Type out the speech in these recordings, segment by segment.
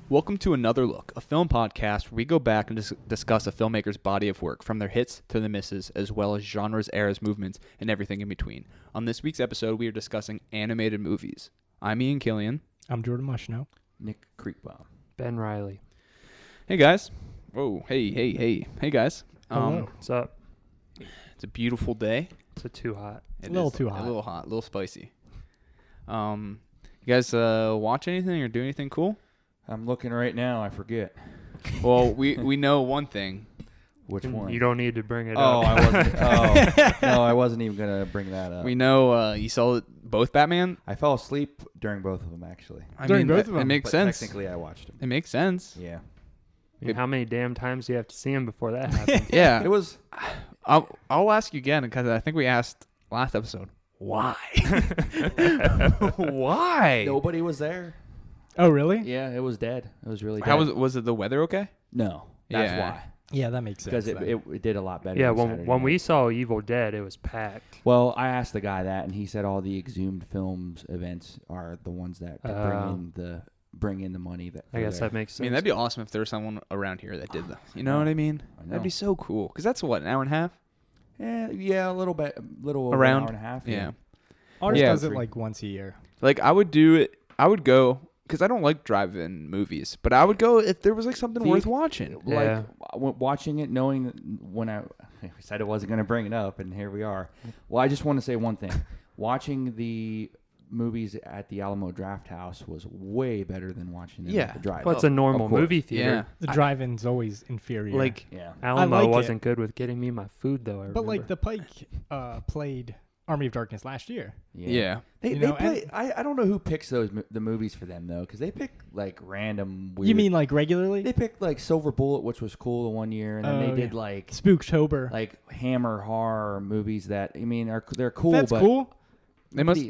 Welcome to Another Look, a film podcast where we go back and discuss a filmmaker's body of work, from their hits to the misses, as well as genres, eras, movements, and everything in between. On this week's episode, we are discussing animated movies. I'm Ian Killian. I'm Jordan Mushno. Nick Creekbaum. Ben Riley. Hey, guys. Whoa, hey, guys. Hello. What's up? It's a beautiful day. Is it too hot? It a little is too hot. A little hot, a little spicy. You guys watch anything or do anything cool? I'm looking right now. I forget. Well, we know one thing. Which one? You don't need to bring it Oh, up. I wasn't. No, I wasn't even gonna bring that up. We know you saw both Batman. I fell asleep during both of them, actually. During both of them? It makes But sense. Technically, I watched them. It makes sense. Yeah. I mean, how many damn times do you have to see him before that happens? Yeah. It was. I'll ask you again because I think we asked last episode. Why? Why? Nobody was there. Oh, really? Yeah, it was dead. It was really dead. How was it? The weather okay? No, that's Yeah. why. Yeah, that makes sense. Because it did a lot better. Yeah, than when Saturday when night. we saw Evil Dead, it was packed. Well, I asked the guy that, and he said all the Exhumed Films events are the ones that bring in the money. That I guess that makes I sense. mean, that'd be awesome if there was someone around here that did that. You know what I mean? I know. That'd be so cool. Because that's what, an hour and a half? Yeah, a little bit, little over Around? an hour and a half. Yeah. Ours Yeah. does it like once a year. Like, I would do it. I would go, because I don't like drive-in movies, but I would go if there was like something See, worth watching. Yeah. Watching it, knowing that when I said I wasn't going to bring it up, and here we are. Well, I just want to say one thing. Watching the movies at the Alamo Draft House was way better than watching them at the drive. Well, it's a normal Of course. movie theater. The drive-in's always inferior. Like, Yeah. Alamo like wasn't it. good with getting me my food, though. I but like remember. the Pike played Army of Darkness last year. yeah. They You know, play. I don't know who picks the movies for them though, because they pick like random weird. You mean like regularly? they picked like Silver Bullet, which was cool the one year, and then Oh, they did yeah. like Spooktober. Hammer horror movies that they're cool. That's but cool. They must.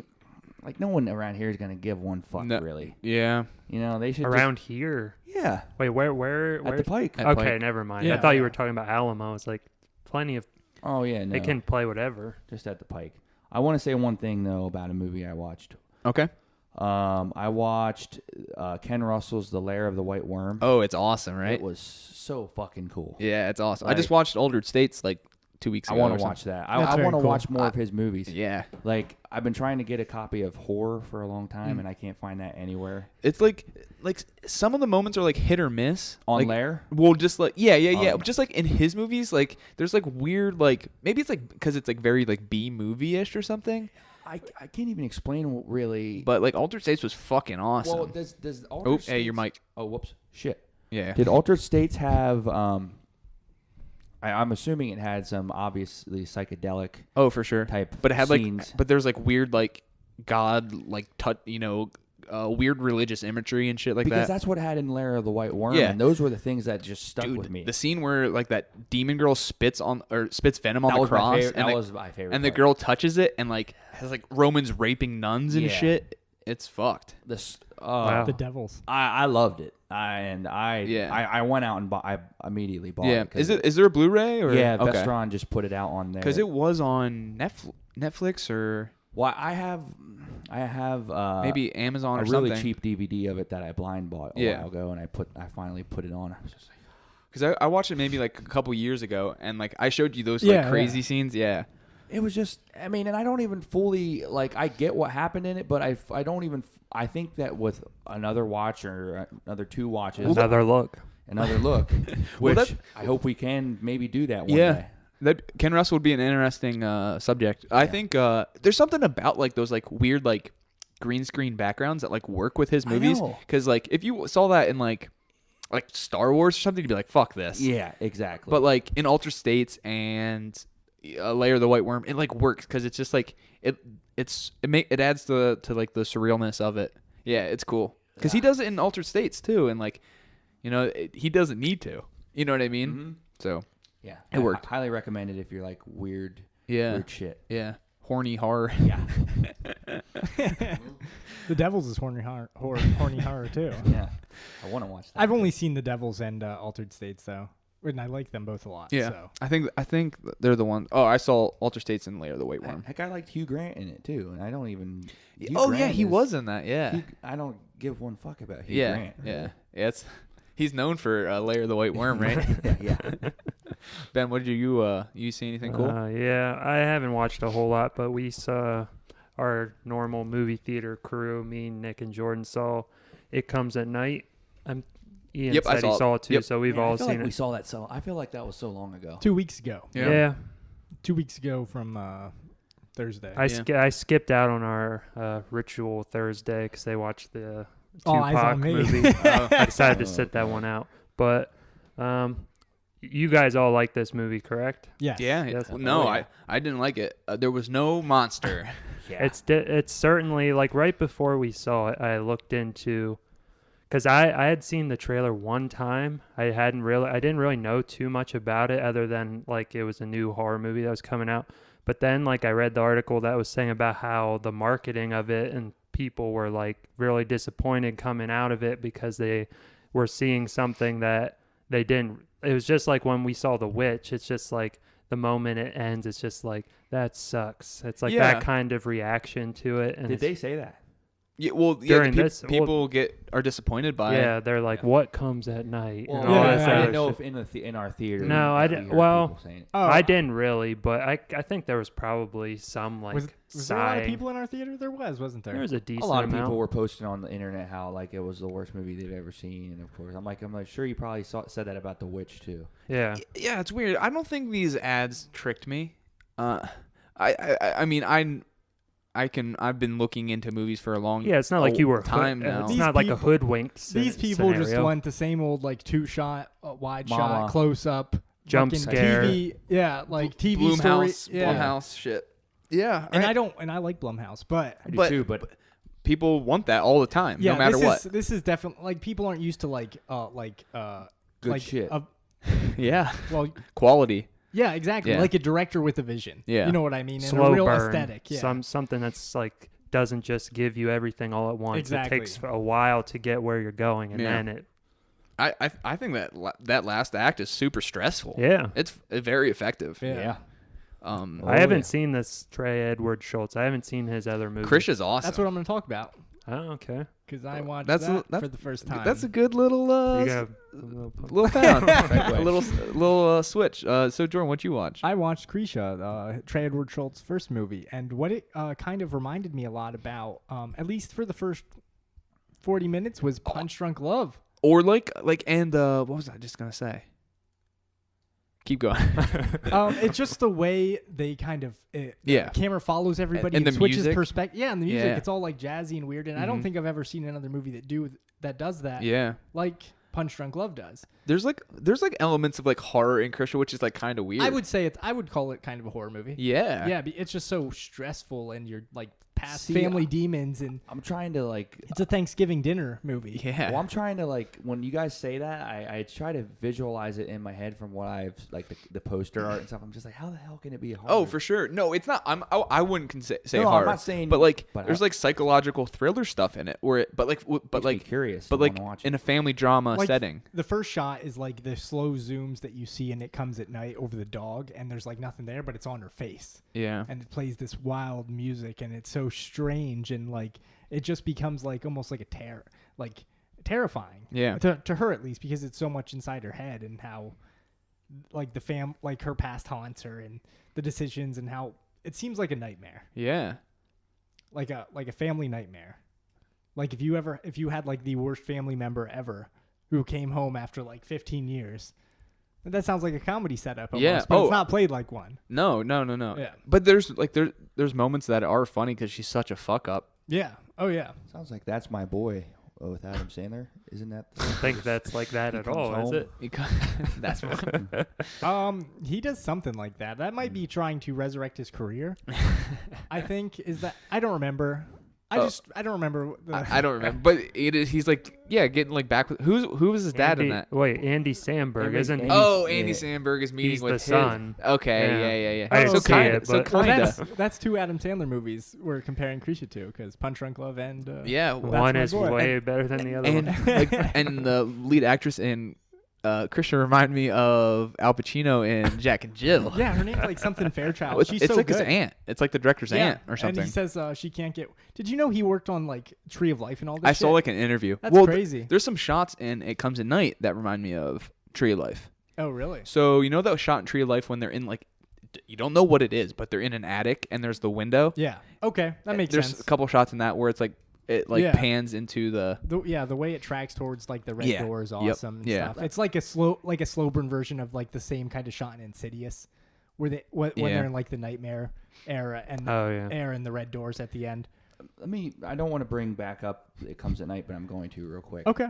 like no one around here is gonna give one fuck No. really. Yeah. You know they should around here. Yeah, Wait, where? at the Pike. At Okay, Pike. never mind. Yeah. I thought you were talking about Alamo. It's like plenty of. Oh yeah, no, They can play whatever. just at the Pike. I want to say one thing though about a movie I watched. Okay. I watched Ken Russell's The Lair of the White Worm. Oh, it's awesome, right? It was so fucking cool. Yeah, it's awesome. I Like- just watched Altered States like 2 weeks I ago. want or to watch something. that. That's I very want to cool. watch more of his movies. Yeah. Like I've been trying to get a copy of Horror for a long time, Mm. and I can't find that anywhere. It's like some of the moments are like hit or miss. On like, Lair? Well, just like yeah. Oh. Just like in his movies, like there's like weird like maybe it's like because it's like very like B movie-ish or something. I can't even explain what really. But like Altered States was fucking awesome. well, does Oh, Altered hey, your States- mic. Oh, whoops, shit. Yeah. Did Altered States have? I'm assuming it had some obviously psychedelic Oh, for sure. type. But it had scenes. like but there's like weird like God like weird religious imagery and shit like because that. that's what it had in Lair of the White Worm. Yeah. And those were the things that just stuck Dude, with me. the scene where like that demon girl spits venom on that the was cross my favorite. and That the, was my favorite. and the part. girl touches it and like has like Romans raping nuns and Yeah. shit. It's fucked. This. Wow. The Devils. I loved it. I went out and I immediately bought Yeah. it. Is there a Blu-ray or Yeah, okay. Vestron just put it out on there. Because it was on Netflix or Well, I have maybe Amazon a or really something. cheap DVD of it that I blind bought a Yeah. while ago, and I finally put it on. I was just like, Because I watched it maybe like a couple years ago, and like I showed you those Yeah, like crazy yeah. scenes. Yeah. it was just. I mean, and I don't even fully like. I get what happened in it, but I don't even. I think that with another watch or another two watches, Another look. another look, which that- I hope we can maybe do that one Yeah. day. That Ken Russell would be an interesting subject. I think there's something about like those like weird like green screen backgrounds that like work with his I movies. know. Because like if you saw that in like Star Wars or something, you'd be like, fuck this. Yeah, exactly. But like in Altered States and Lair of the White Worm, it like works because it's just like it adds to like the surrealness of it. Yeah, it's cool because he does it in Altered States too, and like he doesn't need to. You know what I mean? Mhm. So yeah, it worked. I highly recommend it if you're like weird shit. Yeah, horny horror. Yeah, The Devils is horny horror too. yeah. I want to watch that. I've only seen The Devils and Altered States though. and I like them both a lot. Yeah, So. I think they're the ones. Oh, I saw Alter States and Layer the White Worm. Heck, I liked Hugh Grant in it too, and I don't even. Hugh Oh Grant yeah, he is- was in that. Yeah, I don't give one fuck about Hugh yeah, Grant. yeah. He's known for Layer the White Worm, right? yeah. Ben, what did you see anything cool? Yeah, I haven't watched a whole lot, but we saw our normal movie theater crew, me, Nick, and Jordan saw It Comes at Night. Ian Yep, I said he saw it. saw it too, Yep. so we've Man, all I feel seen like we it. saw that. So I feel like that was so long ago. 2 weeks ago. Yeah. 2 weeks ago from Thursday. I skipped out on our ritual Thursday because they watched the All Eyes Tupac on Me. movie. I decided to sit that one out. But you guys all like this movie, correct? Yes. Yeah. Yes. No, Oh, yeah. I didn't like it. There was no monster. Yeah. It's certainly, like, right before we saw it, I looked into, because I had seen the trailer one time. I didn't really know too much about it other than, like, it was a new horror movie that was coming out. But then, like, I read the article that was saying about how the marketing of it and people were, like, really disappointed coming out of it because they were seeing something that they didn't. It was just like when we saw The Witch. It's just like the moment it ends, it's just like, that sucks. It's like Yeah. that kind of reaction to it. And Did it's- they say that? Yeah, well, During this- people are disappointed by it. Yeah, they're like, what comes at night? Well, and all yeah, this I other didn't know shit. if in our theater. No, I we didn't- heard well, people saying it. Oh, I didn't really, but I think there was probably some, like, was there a lot of sighing. people in our theater? There wasn't there? There was a decent A lot of amount. people were posting on the internet how like it was the worst movie they've ever seen, and of course, I'm like sure you probably said that about The Witch too. Yeah. Yeah, it's weird. I don't think these ads tricked me. I mean, I've been looking into movies for a long Yeah, it's not like you were time now. It's These not like a people- hoodwinked These people just scenario. want the same old like 2-shot, wide Mama. shot, close up, Jump fucking scare. TV. Yeah, like TV story. Blumhouse, Yeah. Blumhouse shit. Yeah, And I like Blumhouse, but I do But- too, but people want that all the time, yeah, no matter what. This is definitely like people aren't used to good like shit. Yeah, well, quality. yeah, exactly. Yeah. Like a director with a vision. Yeah. You know what I mean? And Slow a real burn. aesthetic. Yeah. Something that's like doesn't just give you everything all at once. Exactly. It takes a while to get where you're going, and Yeah. then it. I think that last act is super stressful. Yeah. It's very effective. Yeah. Um, Oh, I haven't yeah. seen this Trey Edward Schultz. I haven't seen his other movies. Krish is awesome. That's what I'm going to talk about Oh, okay. because I watched That's that for the first time. That's a good little You got little found a little switch. So Jordan, what you watch? I watched Krisha, Trey Edward Schultz's first movie, and what it kind of reminded me a lot about, at least for the first 40 minutes, was Punch Drunk Love. Or and what was I just gonna say? Keep going. It's just the way they kind of Yeah. the camera follows everybody And the switches music. perspective. Yeah, and the music, Yeah. it's all like jazzy and weird. And I don't Mhm. think I've ever seen another movie that does that. Yeah. Like Punch Drunk Love does. There's elements of like horror in Krisha, which is like kind of weird. I would call it kind of a horror movie. Yeah. Yeah, it's just so stressful, and you're like past See, family demons, and I'm trying to like. it's a Thanksgiving dinner movie. Yeah. Well, I'm trying to like when you guys say that, I try to visualize it in my head from what I've like the poster art and stuff. I'm just like, how the hell can it be a horror? Oh, for sure. No, it's not. I wouldn't say No, I'm horror. not saying- but like but there's like psychological thriller stuff in it, where it, but Makes me like curious. but to like wanna watch in it. a family drama Like, setting. The first shot is like the slow zooms that you see, and it comes at night over the dog, and there's like nothing there, but it's on her face, Yeah. and it plays this wild music, and it's so strange, and like it just becomes like almost like terrifying. Yeah. To her at least, because it's so much inside her head, and how like like her past haunts her, and the decisions, and how it seems like a nightmare. Yeah. Like a family nightmare. Like if you had like the worst family member ever who came home after like 15 years. That sounds like a comedy setup almost, Yeah. but Oh. it's not played like one. No. Yeah. But there's moments that are funny because she's such a fuck up. Yeah. Oh yeah. Sounds like That's My Boy with Adam Sandler. Isn't that? I don't think that's like that at comes all, is home. it? That's fun. He does something like that. That might be trying to resurrect his career. I think I don't remember. I don't remember. I don't remember, but it is. He's like, getting like back with who was his dad in that? Wait, Andy Samberg, Andy- isn't he? Andy- Oh, yeah. Andy Samberg is meeting He's with the his son. Okay, yeah. I didn't so see kinda, it, so but- Well, kinda. that's two Adam Sandler movies we're comparing Krisha to, because Punch Drunk Love and Yeah, That's One My is Boy. way better than the other and one. and the lead actress in Christian reminded me of Al Pacino in Jack and Jill. Yeah, her name's like something Fairchild. She's It's so like good. his aunt. It's like the director's Yeah, aunt or something. And he says she can't get. Did you know he worked on like Tree of Life and all this? I shit? saw like an interview. That's crazy. There's some shots in It Comes at Night that remind me of Tree of Life. Oh, really? So you know that shot in Tree of Life when they're in like, you don't know what it is, but they're in an attic and there's the window. Yeah. Okay, that makes There's sense. a couple shots in that where it's like it like Yeah. pans into the. The way it tracks towards like the red Yeah. door is Yep. awesome. And Yeah. stuff. It's like a slow burn version of like the same kind of shot in Insidious, where they when Yeah. they're in like the nightmare era and the air and the red doors at the end. I don't want to bring back up It Comes at Night, but I'm going to real quick. Okay.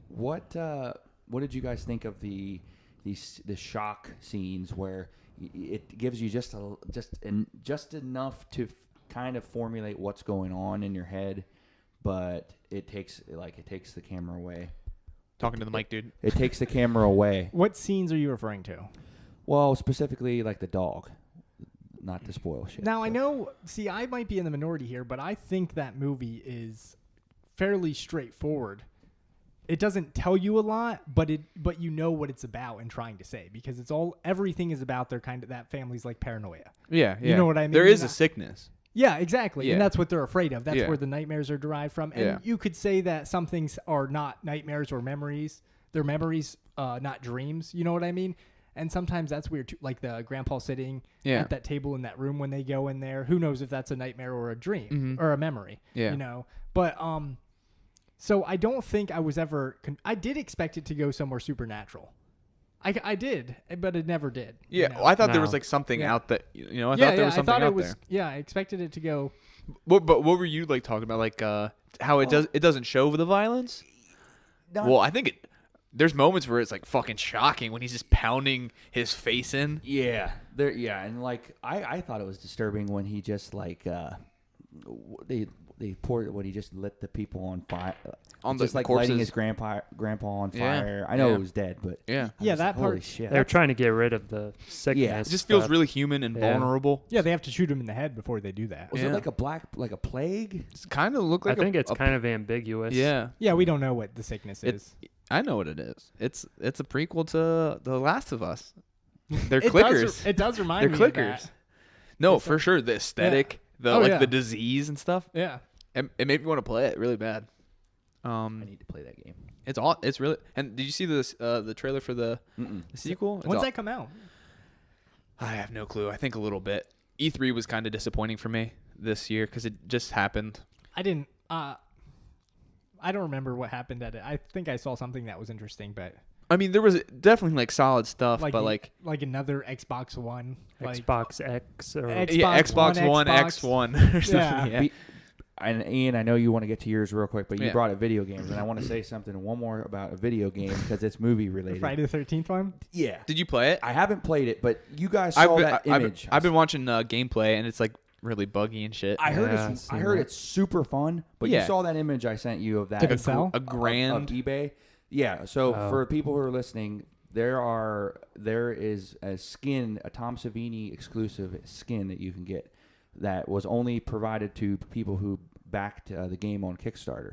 What did you guys think of the shock scenes where it gives you just enough to kind of formulate what's going on in your head, but it takes the camera away. Talking to the mic, dude. It takes the camera away. What scenes are you referring to? Well, specifically like the dog. Not to spoil shit. Now I know. See, I might be in the minority here, but I think that movie is fairly straightforward. It doesn't tell you a lot, but you know what it's about and trying to say, because everything is about that family's like paranoia. Yeah, yeah. You know what I mean? There is a sickness. Yeah, exactly. Yeah. And that's what they're afraid of. That's Yeah. where the nightmares are derived from. And Yeah. you could say that some things are not nightmares or memories. They're memories, not dreams. You know what I mean? And sometimes that's weird too. Like the grandpa sitting at that table in that room when they go in there. Who knows if that's a nightmare or a dream or a memory? Yeah. You know? But so I don't think I was ever. I did expect it to go somewhere supernatural. I did, but it never did. Yeah, You know? well, I thought there was No. like something Yeah. out that I thought there was something out there. Yeah, I expected it to go. But what were you like talking about? Like how it doesn't show the violence? Well, I think there's moments where it's like fucking shocking when he's just pounding his face in. Yeah, and like I thought it was disturbing when he just like they poured when he just lit the people on fire, just like corpses. lighting his grandpa on Yeah, fire. I know yeah. it was dead, but Yeah. I Yeah, was that like, holy part- shit. They're trying to get rid of the sickness. It just feels stuff. really human and Yeah. vulnerable. Yeah, they have to shoot him in the head before they do that. Was Yeah. it like a plague? It's kind of look I like think it's kind of ambiguous. Yeah. Yeah, we don't know what the sickness is. I know what it is. It's a prequel to The Last of Us. They're It clickers. It does remind They're me of clickers. that. No, It's for like- sure. The aesthetic, Oh, yeah. the disease and stuff. Yeah. It made me want to play it really bad. I need to play that game. It's really. And did you see this the trailer for the sequel? When's that come out? I have no clue. I think a little bit. E3 was kind of disappointing for me this year because it just happened. I didn't. I don't remember what happened at it. I think I saw something that was interesting, but I mean, there was definitely like solid stuff, but like another Xbox One, like Xbox X or Xbox One X1 or something. Yeah. Yeah. And Ian, I know you want to get to yours real quick, but you Yeah. brought up video games, and I want to say one more about a video game because it's movie related. Friday the 13th one. Yeah, Did you play it? I haven't played it, but you guys saw that image. I've been watching gameplay, and it's like really buggy and shit. I heard Yeah, I heard it's super fun, but Yeah. you saw that image I sent you of that Did it sell? a grand. of eBay. Yeah. So Oh. for people who are listening, there is a skin, a Tom Savini exclusive skin that you can get that was only provided to people who backed the game on Kickstarter,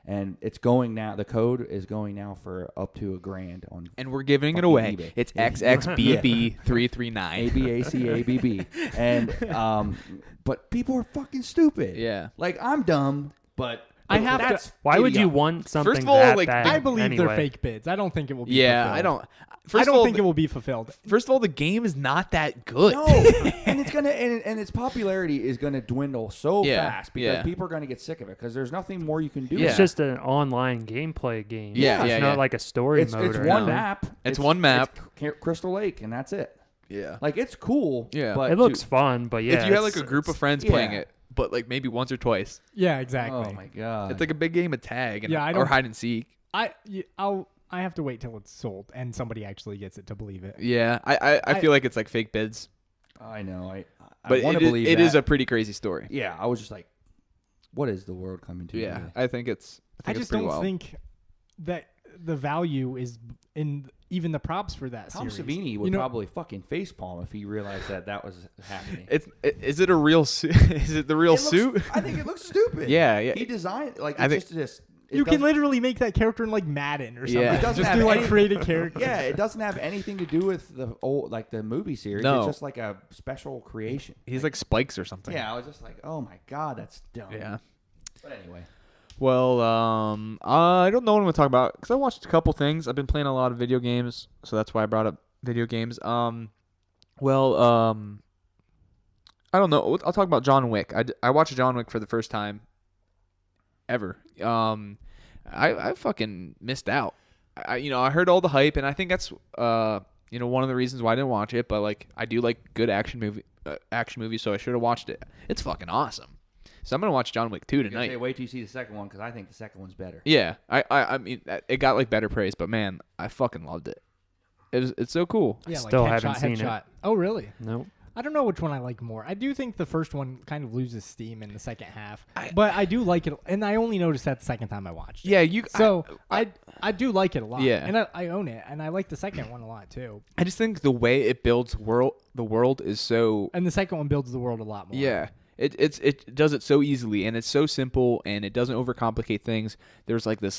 and it's going now. The code is going now for up to $1,000 on And we're giving it fucking away. eBay. It's XXBB339. ABACABB, and but people are fucking stupid. Yeah. Like I'm dumb, but I have to- that's Why would you idiotic. want something First of all, that like, bad I believe anyway? they're fake bids. I don't think it will be. Yeah, fulfilled. I don't. I First of don't all, think it will be fulfilled. First of all, the game is not that good. No, and it's gonna and its popularity is gonna dwindle so Yeah, fast because yeah. people are gonna get sick of it because there's nothing more you can do. Yeah. It's just an online gameplay game. Yeah, it's yeah, not yeah. like a story It's mode or one anything. map. It's one map. It's Crystal Lake, and that's it. Yeah. Like it's cool. Yeah. but It looks fun, but yeah, if you had like it's- a group of friends yeah. playing it, but like maybe once or twice, Yeah, exactly. Oh my god. it's like a big game of tag and, Yeah, I or don't- hide and seek. I have to wait till it's sold and somebody actually gets it to believe it. Yeah, I feel like it's like fake bids, I know. I but want to believe it that. is a pretty crazy story. Yeah, I was just like, what is the world coming to? Yeah, really? I think it's. I it's just pretty don't wild. think that the value is in even the props for that Tom series. Savini would You know- probably fucking facepalm if he realized that was happening. Is it a real suit? Is it the real suit? I think it looks stupid. Yeah, yeah. He designed like I it's think- just this You can literally make that character in like Madden or something. Yeah. It doesn't Just have do like any- create a character. Yeah, it doesn't have anything to do with the old like the movie series. No. It's just like a special creation. He's like Spikes or something. Yeah, I was just like, oh my god, that's dumb. Yeah. But anyway, Well, I don't know what I'm gonna talk about because I watched a couple things. I've been playing a lot of video games, so that's why I brought up video games. I don't know. I'll talk about John Wick. I watched John Wick for the first time ever. I fucking missed out. I heard all the hype, and I think that's one of the reasons why I didn't watch it. But like, I do like good action movies, so I should have watched it. It's fucking awesome. So I'm gonna watch John Wick 2 tonight. say, wait till you see the second one because I think the second one's better. Yeah, I mean, it got like better praise, but man, I fucking loved it. It's so cool. Yeah, Still like haven't seen it. Oh, really? Nope. I don't know which one I like more. I do think the first one kind of loses steam in the second half, but I do like it, and I only noticed that the second time I watched it. Yeah, So I do like it a lot. Yeah. And I own it, and I like the second one a lot too. I just think the way it builds the world is so. And the second one builds the world a lot more. Yeah, it does it so easily, and it's so simple, and it doesn't overcomplicate things. There's like this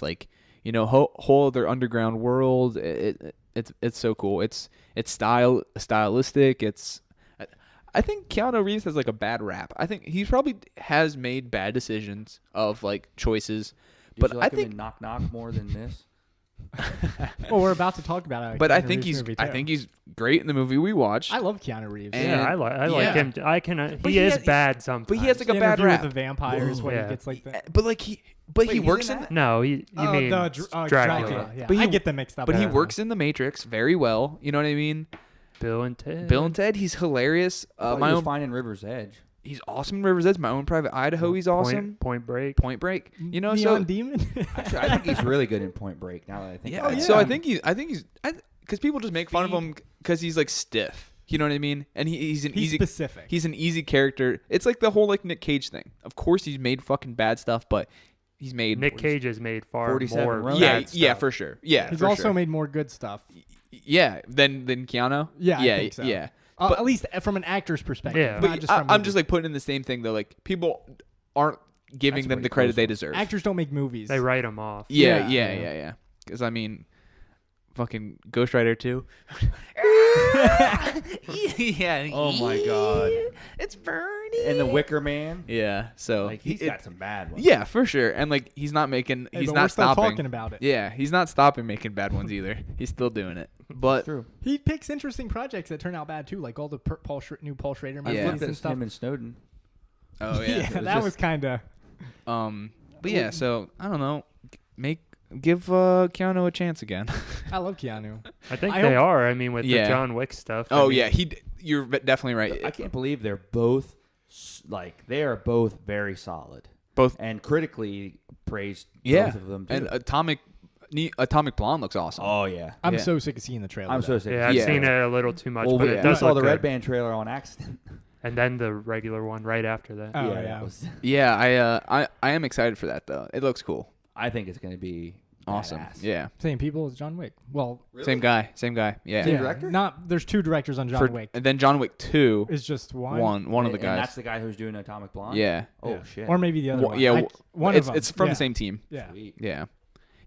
whole other underground world. It's so cool. It's stylistic. I think Keanu Reeves has like a bad rap. I think he probably has made bad decisions of like choices, Did you like him in Knock Knock more than this? Well, we're about to talk about it. but I think he's great in the movie we watched. I love Keanu Reeves. And- Yeah, I like him. I can. But He he is has- bad sometimes. but he has like a The bad interview rap. with the vampires when Yeah. he gets like that. But he he's works in in. that? No, you mean Dracula. Dracula. Yeah, But he- I get them mixed up. But he Yeah. works in the Matrix very well. You know what I mean? Bill and Ted. Bill and Ted, he's hilarious. I thought he was fine in River's Edge. He's awesome in River's Edge. My Own Private Idaho, he's awesome. Point Break. Point Break. You know, Neon so Demon. Actually, I think he's really good in Point Break. Now that I think. yeah. about it. So I think he's because people just make fun of him because he's like stiff. You know what I mean? And he's an He's easy. specific. He's an easy character. It's like the whole like Nick Cage thing. Of course, he's made fucking bad stuff, but he's made Nick Cage has made far 47 more. Ronin. Yeah, bad yeah, stuff. for sure. Yeah, He's for also sure. made more good stuff. Yeah, than Keanu. Yeah, I yeah, think so. yeah. At least from an actor's perspective. Yeah. not But just from I'm movies. just like putting in the same thing though. Like people aren't giving That's them pretty the credit close they one. deserve. actors don't make movies. They write him off. Yeah, Yeah. yeah. Because I mean, fucking Ghost Rider 2. Yeah. Oh my god. It's Bernie. And the Wicker Man. Yeah. So Like he's got some bad ones. Yeah, for sure. And like he's not making. Hey, He's but not we're still stopping. talking about it. Yeah, he's not stopping making bad ones either. He's still doing it. But True. He picks interesting projects that turn out bad too, like all the new Paul Schrader I Yeah. movies flipped and at stuff. him and Snowden. oh yeah. Yeah, that was kind of. But yeah. So I don't know. Give Keanu a chance again. I love Keanu. I think I they hope- are. I mean, with Yeah. the John Wick stuff. Oh I mean, yeah. You're definitely right. I can't believe they're both they are both very solid. Both. And critically praised Yeah. both of them too. And Atomic Blonde looks awesome. oh yeah. I'm Yeah. so sick of seeing the trailer. I'm though. so sick. Yeah, I've Yeah. seen it a little too much, Well, but we it does saw look the good. Red Band trailer on accident. And then the regular one right after that. Oh, yeah, yeah. that was. Yeah, I am excited for that though. It looks cool. I think it's going to be Awesome. badass. Yeah. Same people as John Wick. Well, Same guy. Yeah. Same director? There's two directors on John Wick. And then John Wick 2. It's just one. One of the And guys. that's the guy who's doing Atomic Blonde. Yeah. Oh Yeah. shit. Or maybe the other one. Yeah. One of them. It's from Yeah. the same team. Yeah. Sweet. Yeah.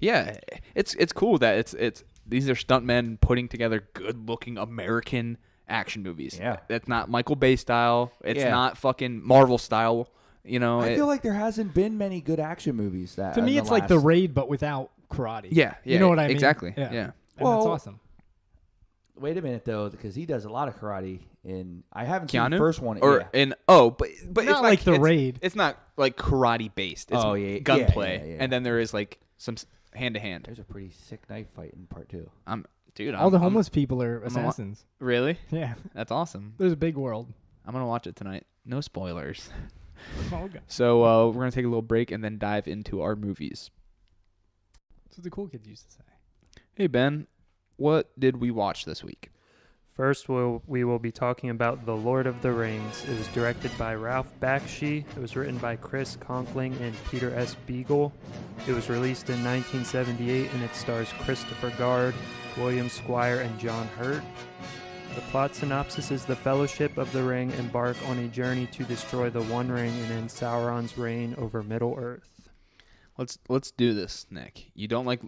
Yeah. It's cool that it's these are stuntmen putting together good-looking American action movies. Yeah. It's not Michael Bay style. It's Yeah. not fucking Marvel style. You know. I feel like there hasn't been many good action movies that. To me, in it's like The last- Raid, but without karate. Yeah. You know what I mean? Exactly. Yeah. Yeah. And Well, that's awesome. Wait a minute though, because he does a lot of karate in. I haven't seen Keanu the first one. or yeah. in but it's Not like The it's- Raid. It's not like karate based. It's Oh, yeah, gunplay, yeah. and then there is like some hand to hand. There's a pretty sick knife fight in part 2. All the homeless people are I'm a- assassins. Really? Yeah. That's awesome. There's a big world. I'm gonna watch it tonight. No spoilers. Oh, okay. So we're gonna take a little break and then dive into our movies. That's what the cool kids used to say. Hey Ben, what did we watch this week? First, we will be talking about The Lord of the Rings. It was directed by Ralph Bakshi. It was written by Chris Conkling and Peter S. Beagle. It was released in 1978, and it stars Christopher Guard, William Squire, and John Hurt. The plot synopsis is the Fellowship of the Ring embark on a journey to destroy the One Ring and end Sauron's reign over Middle-earth. let's do this, Nick. You don't like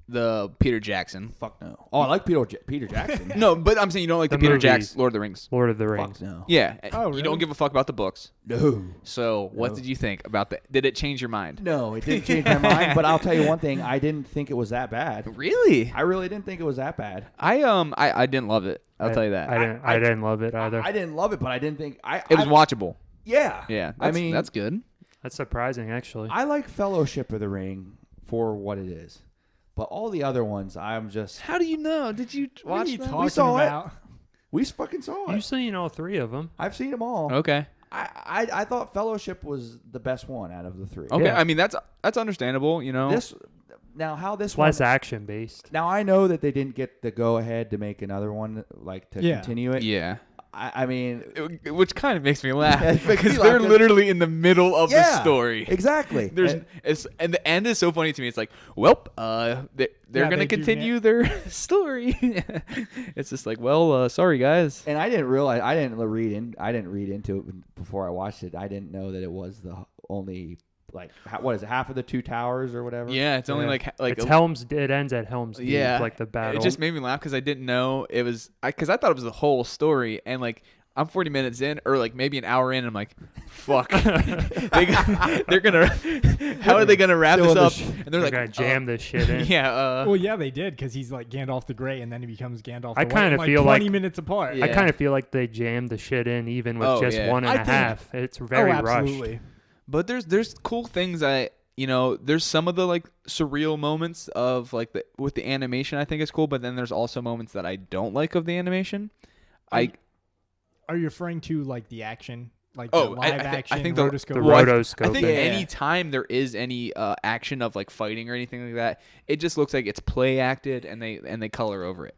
the Peter Jackson. Fuck no. Oh, I like Peter Jackson. No, but I'm saying you don't like the Peter movies. Jackson Lord of the Rings. Lord of the Rings. Fuck no. Yeah. Oh, You really? don't give a fuck about the books. No. So what No. did you think about that? Did it change your mind? No, it didn't change my mind. But I'll tell you one thing. I didn't think it was that bad. Really? I really didn't think it was that bad. I didn't love it. I'll tell you that. I didn't love it either. I didn't love it, but I didn't think It was watchable. Yeah. Yeah. I mean, that's good. That's surprising, actually. I like Fellowship of the Ring for what it is, but all the other ones, I'm just. How do you know? Did you What are watch you them? talking saw it. about? We fucking saw it. You've seen all 3 of them. I've seen them all. Okay. I thought Fellowship was the best one out of the 3. Okay. Yeah. I mean that's understandable. You know. This now how this It's one. less action based. Now I know that they didn't get the go ahead to make another one, like to Yeah. continue it. Yeah. I mean, Which kind of makes me laugh It makes because me they're laugh 'cause- literally in the middle of the yeah, story. exactly. There's And- and the end is so funny to me. It's like, well, they're Yeah, gonna they do continue their story. It's just like, well, sorry guys. And I didn't realize I didn't read into it before I watched it. I didn't know that it was the only like what is it, half of the 2 towers or whatever. Yeah, it's only like It's Helm's. It ends at Helm's Deep, yeah, like the battle. It just made me laugh because I didn't know it was because I thought it was the whole story and like. I'm 40 minutes in, or like maybe an hour in, and I'm like, "Fuck, they're gonna, how are they gonna wrap Still this in up?" the And they're like, gonna jam this shit in. "Yeah, Well, yeah, they did because he's like Gandalf the Grey, and then he becomes Gandalf. I the kinda White, like feel 20 like- minutes apart. Yeah. I kind of feel like they jammed the shit in, even with just yeah. one and I a think- half. It's very oh, rushed. absolutely. But there's cool things there's some of the like surreal moments of like with the animation I think is cool, but then there's also moments that I don't like of the animation. Are you referring to like the action, like Oh, the I live action? think The rotoscope? Well, I rotoscoping. think Yeah. any time there is any action of like fighting or anything like that, it just looks like it's play acted and they color over it.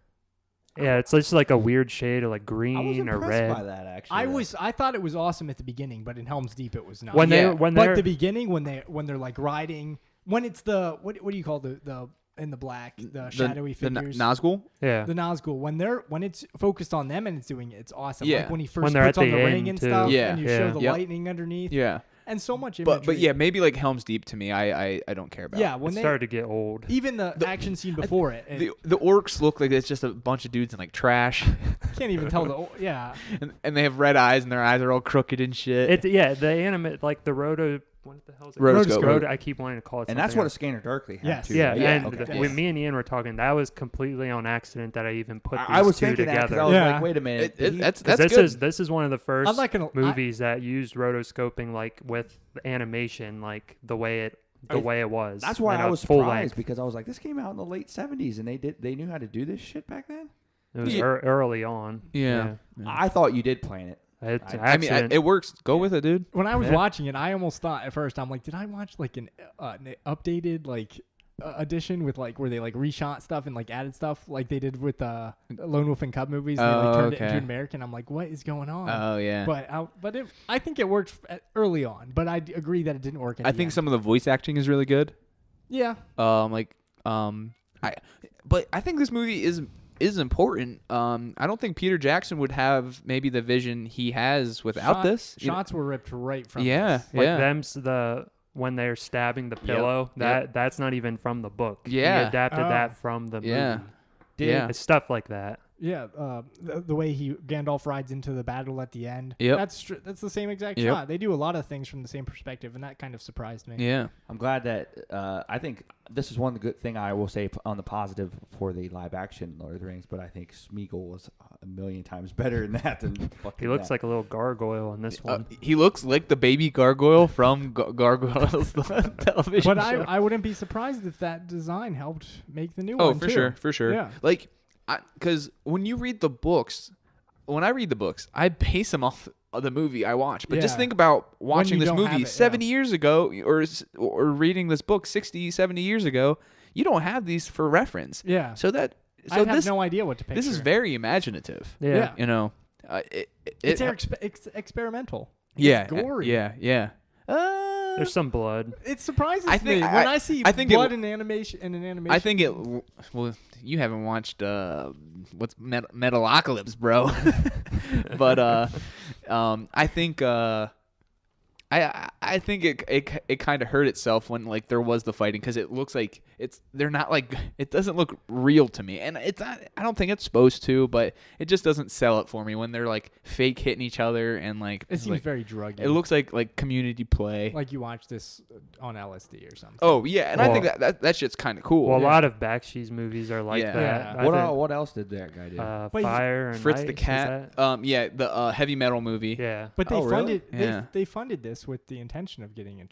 Yeah, it's just like a weird shade of like I was green or impressed red. by that actually. I thought it was awesome at the beginning, but in Helm's Deep it was not. When Yeah. when but they're the beginning when they're like riding, when it's the what do you call the in the black, the shadowy figures, Nazgul. yeah, the Nazgul, when it's focused on them and it's doing it, it's awesome. Yeah. Like when he first When they're puts at on the the ring end, and too. stuff, Yeah. and you Yeah. show the Yep. lightning underneath, Yeah, and so much imagery. but yeah, maybe like Helm's Deep to me, I don't care about. yeah, it when they started to get old. even the action scene before it, The orcs look like it's just a bunch of dudes in like trash, can't even tell the yeah. and they have red eyes and their eyes are all crooked and shit. It the animate like the roto. What the hell is it? Rotoscope. Roto, I keep wanting to call it. and that's something what a else. Scanner Darkly had Yes. too. Yeah, right? and okay. when me and Ian were talking, that was completely on accident that I even put these I was two thinking that because together. I was Yeah. like, wait a minute. That's this good. is one of the first I'm not gonna movies that used rotoscoping like with animation, like the way it was. That's why in I a was full surprised length. because I was like, this came out in the late 70s and they knew how to do this shit back then. It was Yeah. early on. Yeah. I thought you did plan it. It's I mean, accident. it works. Go with it, dude. When I was Yeah. watching it, I almost thought at first, I'm like, did I watch like an updated like edition with like where they like reshot stuff and like added stuff like they did with Lone Wolf and Cub movies? And they like Oh, turned it okay. into American. I'm like, what is going on? Oh yeah. But I think it worked early on. But I agree that it didn't work. At I the think end. some of the voice acting is really good. Yeah. But I think this movie is important. I don't think Peter Jackson would have maybe the vision he has without this. You know? Shots were ripped right from. Yeah, this. like yeah. them's when they're stabbing the pillow. That's not even from the book. Yeah. He adapted Oh. that from the Yeah. movie. Yeah. It's stuff like that. Yeah, the way Gandalf rides into the battle at the end. Yep. That's the same exact Yep. shot. They do a lot of things from the same perspective, and that kind of surprised me. Yeah. I'm glad that I think this is one good thing I will say on the positive for the live action Lord of the Rings, but I think Smeagol was a million times better than that. He looks like a little gargoyle in this one. He looks like the baby gargoyle from Gargoyles, the television But show. I wouldn't be surprised if that design helped make the new Oh, one for too. sure, for sure. Yeah. Like, because when you read the books, when I read the books, I base them off of the movie I watch. But just Yeah. think about watching you this don't have movie it, 70 years ago or reading this book 60, 70 years ago. You don't have these for reference. Yeah. So I have this no idea what to picture. this is very imaginative. Yeah. You know, It's experimental. yeah, gory. Yeah. There's some blood. It surprises I think- me when I see I think blood in animation. I think it. Well, you haven't watched what's Metalocalypse, bro. But I think I I think it kind of hurt itself when like there was the fighting because it looks like they're not like it doesn't look real to me, and it's not. I don't think it's supposed to, but it just doesn't sell it for me when they're like fake hitting each other and like It seems like, very druggy. It looks like community play. like you watch this on LSD or something. Oh yeah, and I think that shit's kind of cool. Well, a lot of Bakshi's movies are like that. Yeah. What else did that guy do? But Fire and Fritz Ice, the is Cat. that- Yeah, the heavy metal movie. Yeah. But they Oh, really? funded Yeah. they funded this with the intention of getting a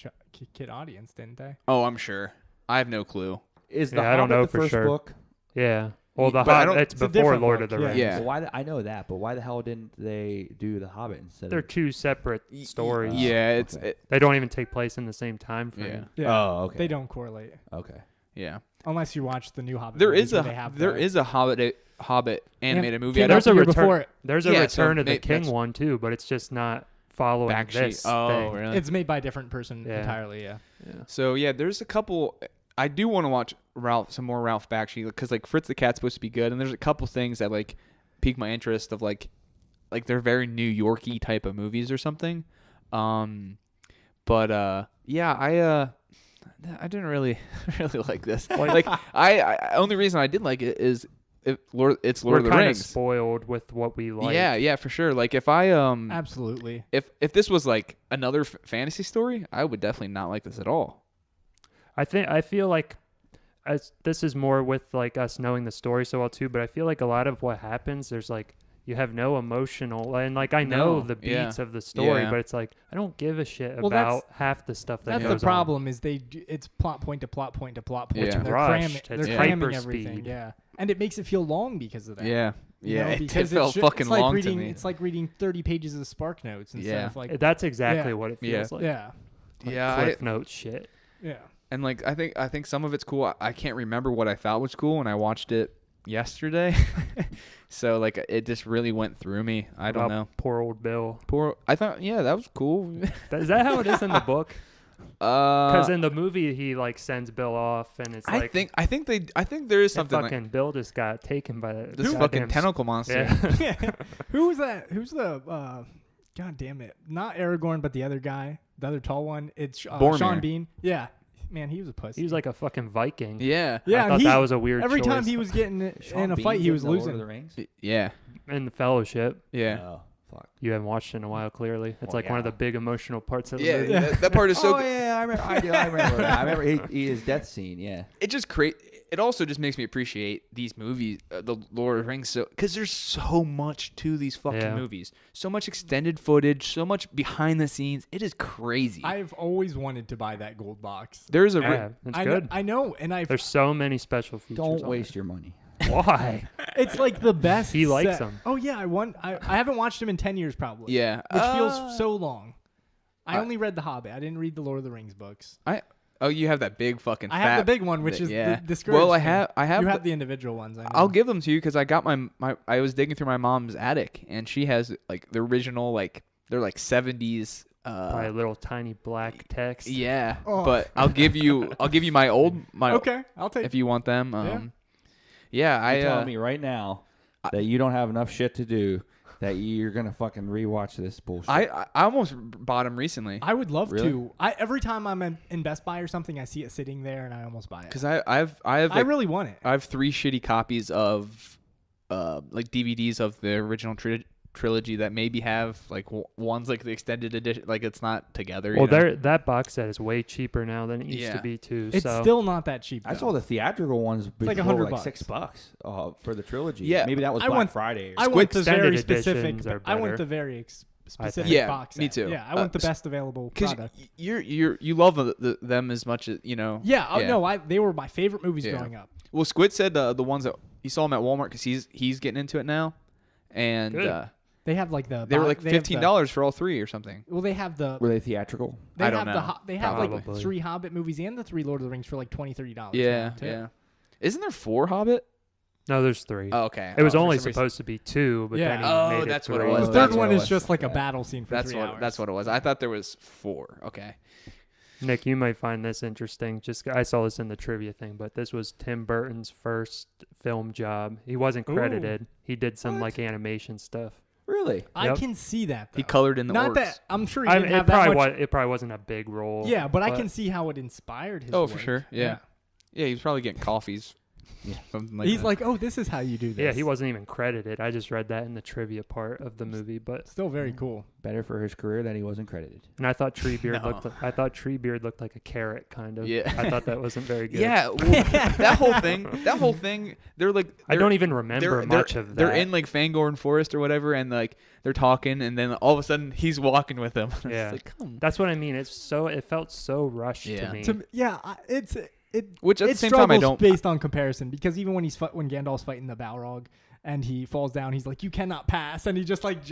kid audience, didn't they? Oh, I'm sure. I have no clue. Is the Yeah, I don't Hobbit know the for first sure. book? Yeah. Well, the But I don't- Hobbit, it's It's a before different Lord book, of the yeah. Rings. Yeah. Well, I know that, but why the hell didn't they do the Hobbit instead They're of? two separate stories. Yeah, Okay. They don't even take place in the same time frame. Yeah. Oh, okay. They don't correlate Okay. yeah. unless you watch the new Hobbit. There movies is where a they have there the- is a Hobbit animated movie. came I out don't There's the a year return. before it. There's a Yeah, so Return of the King that's- one too, but it's just not following Bakshi. this Oh, thing. really? It's made by a different person Yeah. entirely. Yeah. Yeah. So yeah, there's a couple. I do want to watch some more Ralph Bakshi because like Fritz the Cat's supposed to be good, and there's a couple things that like pique my interest of like they're very New Yorky type of movies or something. But yeah, I didn't really like this. Like I only reason I did like it is it's Lord We're of the kind of Rings. spoiled with what we like. Yeah, for sure. Like if I Absolutely. if this was like another fantasy story, I would definitely not like this at all. I feel like this is more with like us knowing the story so well too, but I feel like a lot of what happens, there's like you have no emotional, and like I know No, the yeah. beats of the story, Yeah. but it's like I don't give a shit Well, that's- about half the stuff that That's goes the problem. Is it's plot point to plot point to plot point. Yeah. and they're Rushed. cramming, It's they're cramming hyper everything. speed. Yeah, and it makes it feel long because of that. Yeah. You Yeah, know, it did because feel fucking it's like long reading, to me. It's like reading 30 pages of Spark Notes instead Yeah. of like on. That's exactly Yeah. what it Yeah. feels like. yeah, Like Yeah, Cliff Notes shit. yeah. And like I think some of it's cool. I can't remember what I thought was cool when I watched it yesterday. So like it just really went through me. I don't About know. Poor old Bill. I thought that was cool. Is that how it is in the book? Because Uh in the movie he like sends Bill off, and it's like I think there is and something like fucking Bill just got taken by the this goddamn fucking tentacle monster. Yeah. Who was that? Who's the? God damn it! Not Aragorn, but the other guy, the other tall one. It's Boromir. Sean Bean. Yeah, man, he was a pussy. He was like a fucking Viking. Yeah. yeah, I and thought he, that was a weird every time choice. he was getting Sean in a Bean fight, he in was the Lord of losing. the Rings? Yeah. In the Fellowship. Yeah. Oh, fuck. You haven't watched it in a while, clearly. It's Well, like one of yeah. the big emotional parts of the Yeah, movie. that part is so Oh good. yeah, I remember. I remember that. I remember his death scene. Yeah. It just it also just makes me appreciate these movies, the Lord of the Rings, because there's so much to these fucking Yeah. movies, so much extended footage, so much behind the scenes. It is crazy. I've always wanted to buy that gold box. There's a Yeah, it's I good. I know, and There's so many special features. Don't on waste your money. it. Why? it's like the best. He likes set. them. Oh yeah, I haven't watched him in 10 years probably. yeah, which feels so long. I I- only read The Hobbit. I didn't read the Lord of the Rings books. Oh, you have that big fucking. I fat, have the big one, which is yeah. the discouraged. Well, I thing. have You have the- the individual ones. I know. I'll give them to you because I got my. I was digging through my mom's attic, and she has like the original they're like 70s. By a little tiny black text. Yeah, Oh. but I'll give you my Okay, I'll take. if you want them. Yeah. I You're telling me right now that you don't have enough shit to do, that you're gonna fucking rewatch this bullshit. I almost bought them recently I would love Really? to. Every time I'm in Best Buy or something, I see it sitting there, and I almost buy it. because I have I like, really want it. I have 3 shitty copies of like DVDs of the original trilogy that maybe have like one's like the extended edition, like it's not together. Well, you know? that box set is way cheaper now than it used Yeah. to be too. It's so still not that cheap. I though. saw the theatrical ones before, like $100 like $6 for the trilogy. Yeah. Maybe that was I Black want- Friday. Or I something. want the extended very specific. editions are I want better, the very specific Yeah, box. me set. too. Yeah, I want the best available because product. you love them as much as you know. Yeah, no, they were my favorite movies Yeah. growing up. Well, Squid said the ones that he saw them at Walmart because he's getting into it now, and Good. They have like the. they were like they have the- $15 for all 3 or something. Well, they have the. Were they theatrical? They I have don't know. They have like Probably. 3 Hobbit movies and the 3 Lord of the Rings for like $20-$30. Yeah, now, too. yeah. Isn't there 4 Hobbit? no, there's 3. Oh, okay. It was for only some reason- supposed to be 2, but Yeah. then he Oh, made that's it what it 3. was. The That's third what one it is was. just like a Yeah. battle scene for 3 hours. That's what it was. I thought there was 4. Okay. Nick, you might find this interesting. Just I saw this in the trivia thing, but this was Tim Burton's first film job. He wasn't Ooh. credited. He did some What? like animation stuff. Really? I Yep. can see that. Though. He colored in the Not orcs. that I'm sure he I didn't mean, have that much. it probably wasn't a big role. Yeah, but I can see how it inspired his. Oh, work. for sure. Yeah. Yeah, he was probably getting coffees. Yeah. Something like He's that. like, oh, this is how you do this. Yeah, he wasn't even credited. I just read that in the trivia part of the movie, but Still very cool. Better for his career that he wasn't credited. and I thought Treebeard No. looked like a carrot kind of. Yeah. I thought that wasn't very good. Yeah, well, that whole thing, they're like, I don't even remember much of that. They're in like Fangorn Forest or whatever, and like they're talking, and then all of a sudden he's walking with them. It's Yeah. like, come. That's what I mean. It felt so rushed Yeah. to me. Which at it the same time I struggles don't. based on comparison because even when when Gandalf's fighting the Balrog and he falls down, he's like, you cannot pass, and he just like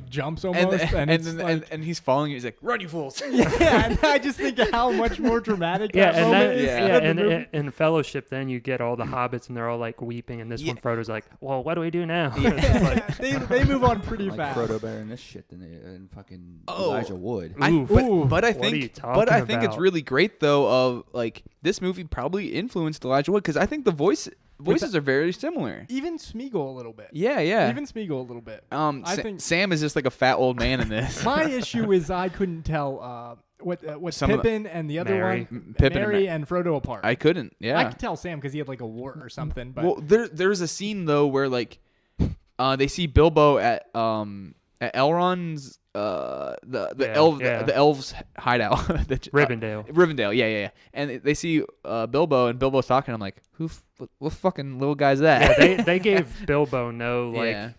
jumps almost, And he's following you. He's like, run, you fools. yeah, and I just think of how much more dramatic Yeah, that and moment then is. Yeah. yeah, in the movie. and in Fellowship, then you get all the hobbits, and they're all like weeping, and this one Frodo's like, "Well, what do we do now?" It's like, they move on pretty Like fast. Frodo better in this shit than fucking Oh. Elijah Wood. But I What are you think, talking it's about? really great though. Of like this movie probably influenced Elijah Wood because I think the voices are very similar. Even Smeagol a little bit. Yeah, yeah. Even Smeagol a little bit. I think- think Sam is just like a fat old man in this. My issue is I couldn't tell what Some of the- Pippin and the other Mary. one, Pippin Mary and and Frodo apart. I couldn't. Yeah. I could tell Sam because he had like a wart or something. But Well, there's a scene though where like they see Bilbo at Elrond's the elves hideout. Rivendell. Rivendell, yeah. And they see Bilbo, and Bilbo's talking. I'm like, what fucking little guy's that? Yeah, they gave Bilbo no like Yeah.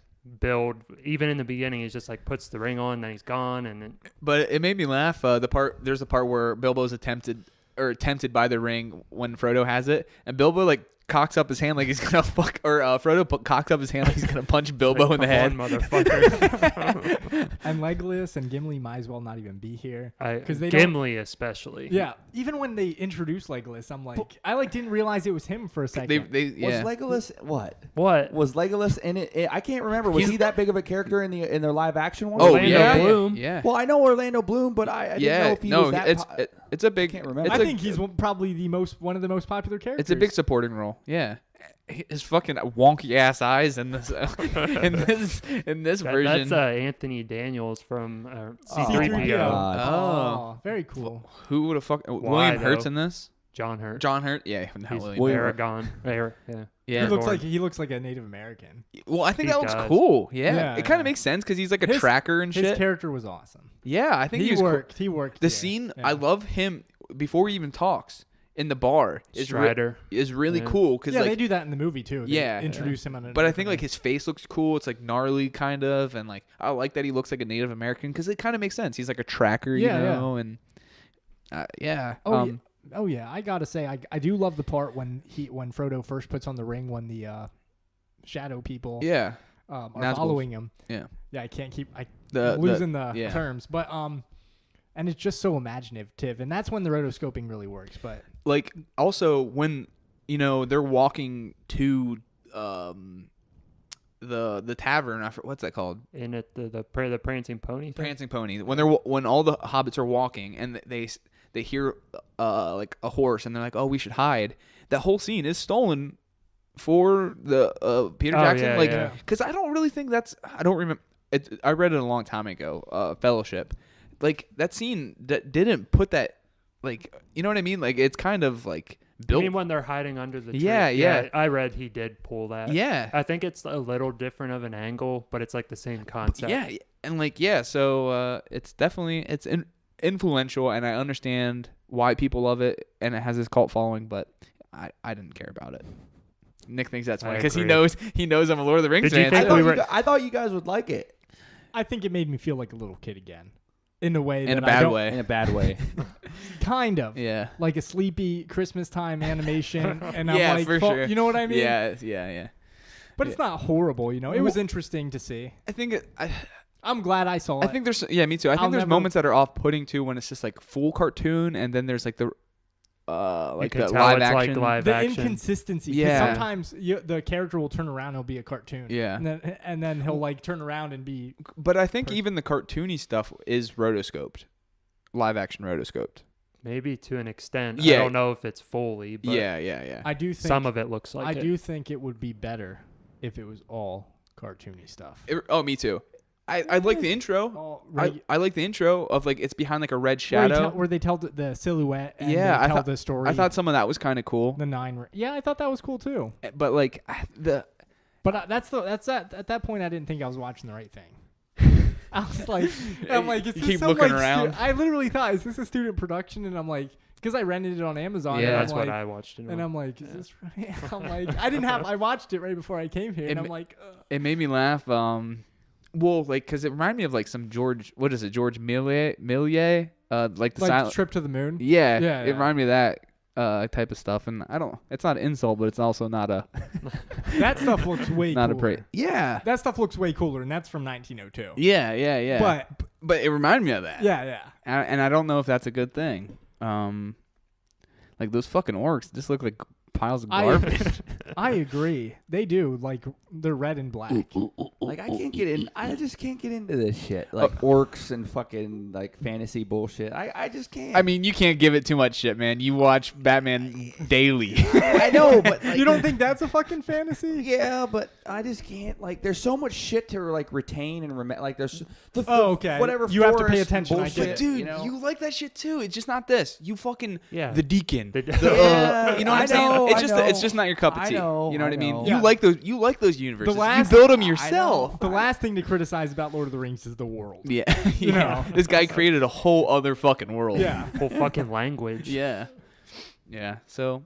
build. Even in the beginning, he's just like puts the ring on, then he's gone, and then But it made me laugh. There's a part where Bilbo's tempted by the ring when Frodo has it, and Bilbo like cocks up his hand like he's gonna fuck, or Frodo cocks up his hand like he's gonna punch Bilbo like, in the "Come head. on, motherfucker." and Legolas and Gimli might as well not even be here. Because they Gimli especially. Yeah, even when they introduced Legolas, I'm like, I didn't realize it was him for a second. Was Yeah. Legolas what? What? Was Legolas in it? I can't remember. Was he that big of a character in their live action one? Oh Orlando yeah, Bloom. yeah. Well, I know Orlando Bloom, but I didn't know if he was that. It's a big. can't remember. I think he's probably one of the most popular characters. It's a big supporting role. Yeah. His fucking wonky ass eyes in this in this version. That's Anthony Daniels from C-3PO. C-3PO. Oh, very cool. Who would have fucking Why, William Hurt's though? in this? John Hurt. John Hurt? Yeah, not He's William. Aragon. Yeah. Yeah. He looks like a Native American. Well, I think He that looks does. cool. Yeah, Yeah, it kind yeah. of makes sense because he's like a His- tracker and His shit. character was awesome. Yeah, I think he was worked. Cool. He worked. The here. scene, Yeah. I love him before he even talks in the bar. Strider. Is really Yeah. cool because Yeah, like they do that in the movie too. They Yeah. introduce him on. But I think like his face looks cool. It's like gnarly kind of, and like I like that he looks like a Native American because it kind of makes sense. He's like a tracker, you Yeah, know, and yeah. Oh yeah, I gotta say I do love the part when Frodo first puts on the ring when the shadow people Yeah. are Nazgûls. following him. Yeah. Yeah, I can't keep I'm The losing the yeah. terms, but and it's just so imaginative, and that's when the rotoscoping really works. But like also when they're walking to the tavern. What's that called? In it, the prancing pony. Thing? Prancing Pony. When all the hobbits are walking and they hear like a horse and they're like, oh, we should hide. That whole scene is stolen for the Peter Jackson. yeah, like, yeah. because I don't really think I don't remember. I read it a long time ago. Fellowship. Like that scene that didn't put that. Like, you know what I mean? Like it's kind of like built. I mean, when they're hiding under the tree. Yeah. I read he did pull that. Yeah. I think it's a little different of an angle, but it's like the same concept. Yeah, and like so it's definitely influential, and I understand why people love it, and it has this cult following, but I didn't care about it. Nick thinks that's funny I because he agree. knows I'm a Lord of the Rings Did you fan. think so- I thought you guys would like it I think it made me feel like a little kid again, in a way. in a that I bad don't- way. in a bad way. Kind of. Yeah. Like a sleepy Christmas time animation, and I'm Yeah, like, for sure. You know what I mean? Yeah. But it's not horrible, you know. It was interesting to see. I think I'm glad I saw it. I think there's me too. I think I'll there's never- moments that are off-putting too when it's just like full cartoon, and then there's like the like can the tell live it's like action. live the action. inconsistency. 'cause Yeah. sometimes the character will turn around, he'll be a cartoon. Yeah. And then he'll like turn around and be. But I think even the cartoony stuff is rotoscoped, live action rotoscoped. Maybe to an extent. Yeah. I don't know if it's fully, but Yeah. I do think some of it looks like I it. do think it would be better if it was all cartoony stuff. Me too. I like the intro. Oh, right. I like the intro of like it's behind like a red shadow. Where they tell the silhouette and Yeah, they I tell thought- the story. I thought some of that was kind of cool. the 9. Yeah, I thought that was cool too. But like But at that point, I didn't think I was watching the right thing. I was like, is You this keep some, looking like, around. I literally thought, is this a student production? And I'm like, because I rented it on Amazon. Yeah, and that's I'm what like, I watched it on. And I'm like, is this right? I'm like, I watched it right before I came here, and I'm like, it made me laugh. Well, like because it reminded me of like some George Millier, like the silent. Trip to the Moon. Yeah, Yeah, it yeah. reminded me of that type of stuff, and it's not an insult, but it's also not a That stuff looks way not a cooler. praise. Yeah, That stuff looks way cooler, and that's from 1902. yeah. But it reminded me of that. Yeah. And I don't know if that's a good thing. Like those fucking orcs just look like piles of garbage. I agree. They do. Like, they're red and black. Like I just can't get into this shit. Like orcs and fucking like fantasy bullshit. I just can't. I mean, you can't give it too much shit, man. You watch Batman daily. I know, but like, You don't think that's a fucking fantasy? Yeah, but I just can't. Like, there's so much shit to like retain and remember. Like, there's okay. whatever. You have to pay forest attention, I bullshit, get But it. dude, you know? like that shit too. It's just not this. You fucking Yeah. the Deacon. Yeah, You know what I I'm saying? know, It's I just know. it's just not your cup of I tea. know, You know what I I mean? know. You Yeah. like those universes. last- you build them I yourself. know. The last thing to criticize about Lord of the Rings is the world. Yeah, You know. This guy created a whole other fucking world. Yeah. Whole fucking language. Yeah. So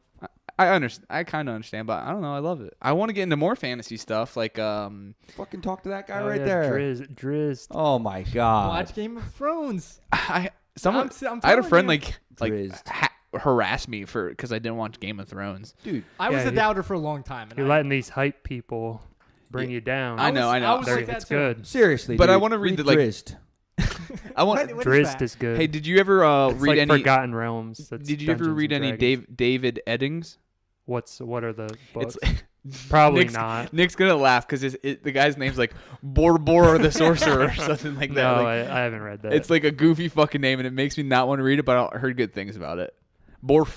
I understand. I kind of understand, but I don't know. I love it. I want to get into more fantasy stuff, like Fucking talk to that guy Oh, right yeah, there. Drizzt. Oh my god. Watch Game of Thrones. I I'm I had a telling friend you. like Drizzt. harass me because I didn't watch Game of Thrones. Dude. I was Yeah, a doubter for a long time. And You're letting these hype people bring you down. I know. I was They're- like that it's too. good. Seriously, But I dude, wanna read read the, like- Drizzt. I want. What is Drizzt that? is good. Hey, did you ever it's read like any? Forgotten Realms. That's Did you ever Dungeons read and any Dragons. David Eddings? What are the books? It's Probably Nick's, not. Nick's gonna laugh because the guy's name's like Bor the Sorcerer or something like that. No, Like, I haven't read that. it's like a goofy fucking name, and it makes me not want to read it. But I heard good things about it. Bor the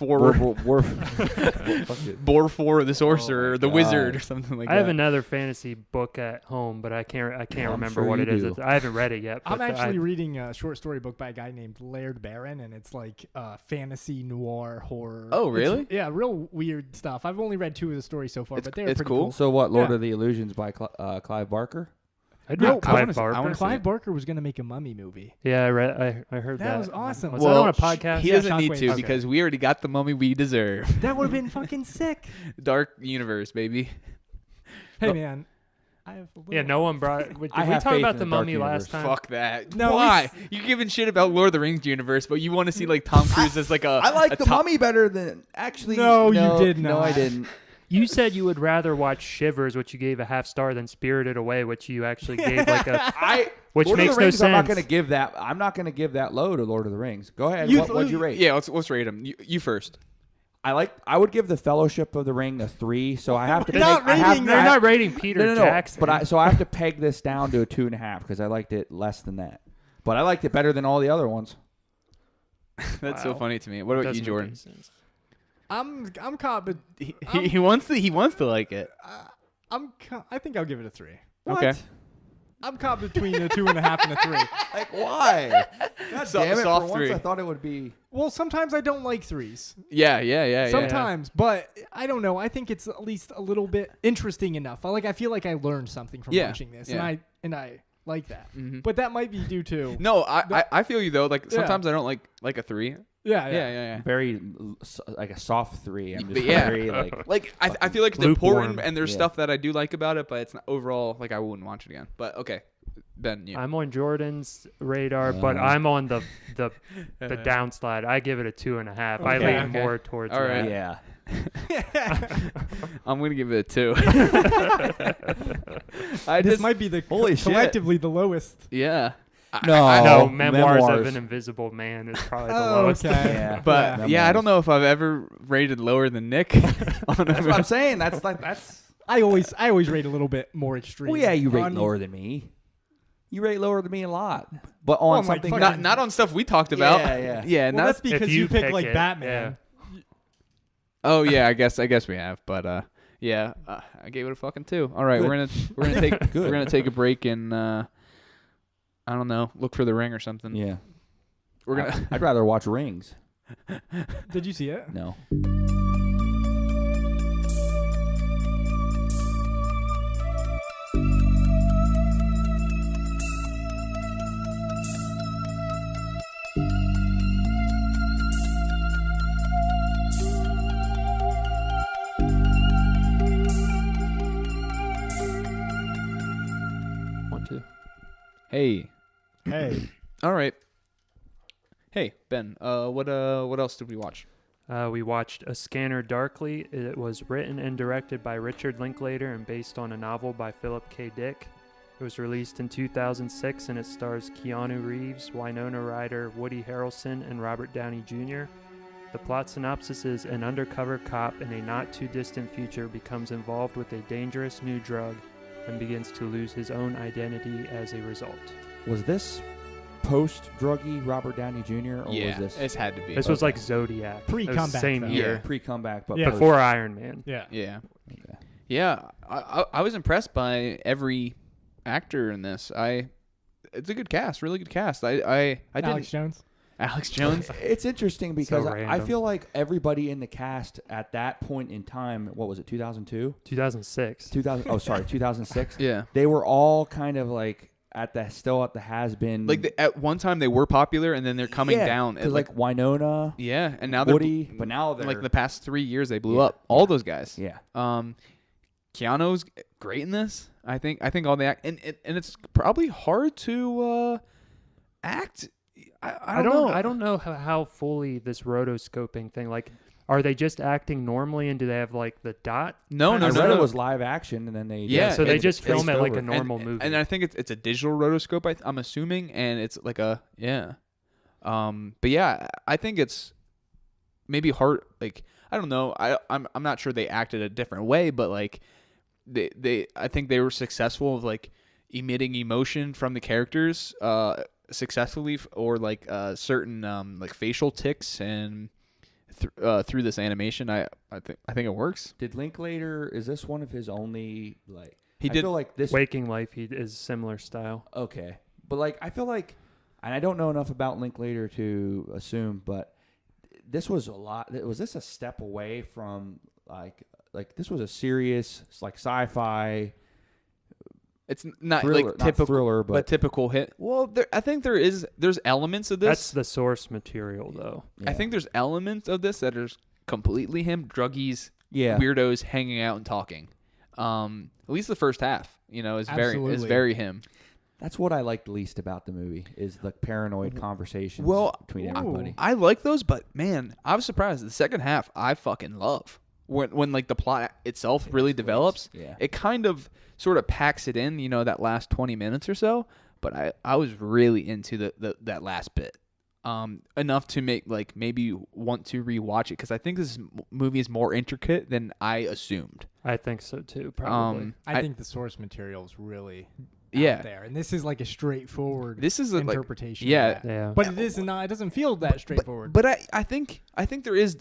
Sorcerer, or the God. Wizard, or something like I that. have another fantasy book at home, but I can't I'm remember sure what you it is. do. I haven't read it yet. I'm but actually reading a short story book by a guy named Laird Barron, and it's like fantasy noir horror. Oh, really? Yeah, real weird stuff. I've only read 2 of the stories so far, but they're it's pretty cool. cool. So what? Lord Yeah. of the Illusions by Clive Barker. I'd No, read I Clive wanna see- I Barker. wanna see Clive it. Barker was going to make a mummy movie. Yeah, I heard that. That was awesome. Was well, that on a podcast? He Yeah, doesn't need Shockwave. to Okay. because we already got the mummy we deserve. That would have been fucking sick. Dark universe, baby. Hey, man. I have a little... Yeah, no one brought. Did we I talk have faith about in the the Dark mummy universe. last time? Fuck that. No, Why? You're giving shit about Lord of the Rings universe, but you want to see like Tom Cruise as like a. I like a the top- Mummy better than actually. No, you did No, I not. didn't. You said you would rather watch Shivers, which you gave a half star, than Spirited Away, which you actually gave like a. Which Lord makes of the no Rings, I'm not sense. going to give that. I'm not going to give that low to Lord of the Rings. Go ahead. You- What'd you rate? Yeah, let's rate them. You first. I would give the Fellowship of the Ring a 3. So I have to. They're not I have- rating- They're I- not rating Peter no. Jackson. But so I have to peg this down to a 2.5 because I liked it less than that. But I liked it better than all the other ones. That's so Wow. funny to me. What about Doesn't you, make Jordan? any sense. I'm caught, but He wants to like it. I think I'll give it a 3. Okay. I'm caught between a 2.5 and a 3. Like why? God So- damn it! soft For once, 3. I thought it would be. Well, sometimes I don't like 3s. Yeah. Sometimes, but I don't know. I think it's at least a little bit interesting enough. I feel like I learned something from Yeah, watching this, yeah. and I like that. Mhm. But that might be due to No, I feel you though. Like Yeah. sometimes I don't like a 3. Yeah. Very like a soft 3. I'm But just yeah. very like. Like I feel like it's Lukewarm. important, and there's Yeah. stuff that I do like about it, but it's not overall like I wouldn't watch it again. But okay, Ben, you. I'm on Jordan's radar, but I'm on the downslide. I give it a 2.5. I Okay. lean more towards All right. that. Yeah. I'm gonna give it a 2. I This just might be the Holy shit. collectively the lowest. yeah. No, No, Memoirs of an Invisible Man is probably the lowest. Okay. Yeah. But Yeah. I don't know if I've ever rated lower than Nick. That's what I'm saying. That's. I always rate a little bit more extreme. Well, yeah, you rate on- lower than me. You rate lower than me a lot, but on Well, my something fucking- not on stuff we talked about. Yeah. Yeah, and Well, that's that's because If you you pick pick like it, Batman. oh yeah, I guess we have, but yeah, I gave it a fucking 2. All right, Good. we're gonna take Good. we're gonna take a break, and I don't know, look for the ring or something. Yeah. We're gonna. I'd rather watch Rings. Did you see it? No. Hey. Hey. All right. Hey Ben. What else did we watch? We watched A Scanner Darkly. It was written and directed by Richard Linklater and based on a novel by Philip K. Dick. It was released in 2006 and it stars Keanu Reeves, Winona Ryder, Woody Harrelson, and Robert Downey Jr. The plot synopsis is an undercover cop in a not-too-distant future becomes involved with a dangerous new drug and begins to lose his own identity as a result. Was this post-druggy Robert Downey Jr. or was this It's had to be. This was like Zodiac. It was Pre-comeback, same though. year. pre-comeback, but Yeah. post? Before Iron Man. Yeah. Yeah. Okay. Yeah. I was impressed by every actor in this. It's a good cast, really good cast. I Alex Jones. Alex Jones. It's interesting because I random. feel like everybody in the cast at that point in time, what was it, 2002? 2006. 2006. Yeah. They were all kind of like still at the has-been. Like at one time they were popular and then they're coming down. Because like Winona, yeah, and now they're Woody, but now they're like the past 3 years they blew Yeah. up. All those guys. yeah. Keanu's great in this. I think all the act and it's probably hard to act. I don't know. I don't know how fully this rotoscoping thing, like, are they just acting normally and do they have like the dot? No, I no, read no. it was live action, and then they Yeah, So they it's- just film it like a over. normal movie. And I think it's a digital rotoscope. I'm assuming, and it's like a yeah. But yeah, I think it's maybe hard. Like I don't know. I'm not sure they acted a different way, but like I think they were successful of like emitting emotion from the characters successfully, or like certain like facial tics and through this animation. I think it works. Did Linklater? Is this one of his only like? He I did feel like this. Waking Life is similar style. Okay, but like I feel like, and I don't know enough about Linklater to assume, but this was a lot. Was this a step away from like this was a serious like sci-fi? It's not Thriller, like not typical thriller, but typical hit. Well, I think there's elements of this. That's the source material, though. yeah. I think there's elements of this that are completely him, druggies, yeah. weirdos hanging out and talking. At least the first half, is Absolutely. very him. That's what I liked least about the movie is the paranoid conversations Well, between everybody. I like those, but man, I was surprised. The second half, I fucking love when like the plot itself really develops. Yeah. It kind of sort of packs it in, that last 20 minutes or so. But I was really into that last bit. Enough to make like maybe want to rewatch it because I think this movie is more intricate than I assumed. I think so too, probably. I think the source material is really Yeah. out there, and this is like a straightforward This is a, like, interpretation. yeah. of that. Yeah. But it is not. It doesn't feel that straightforward. But I think there is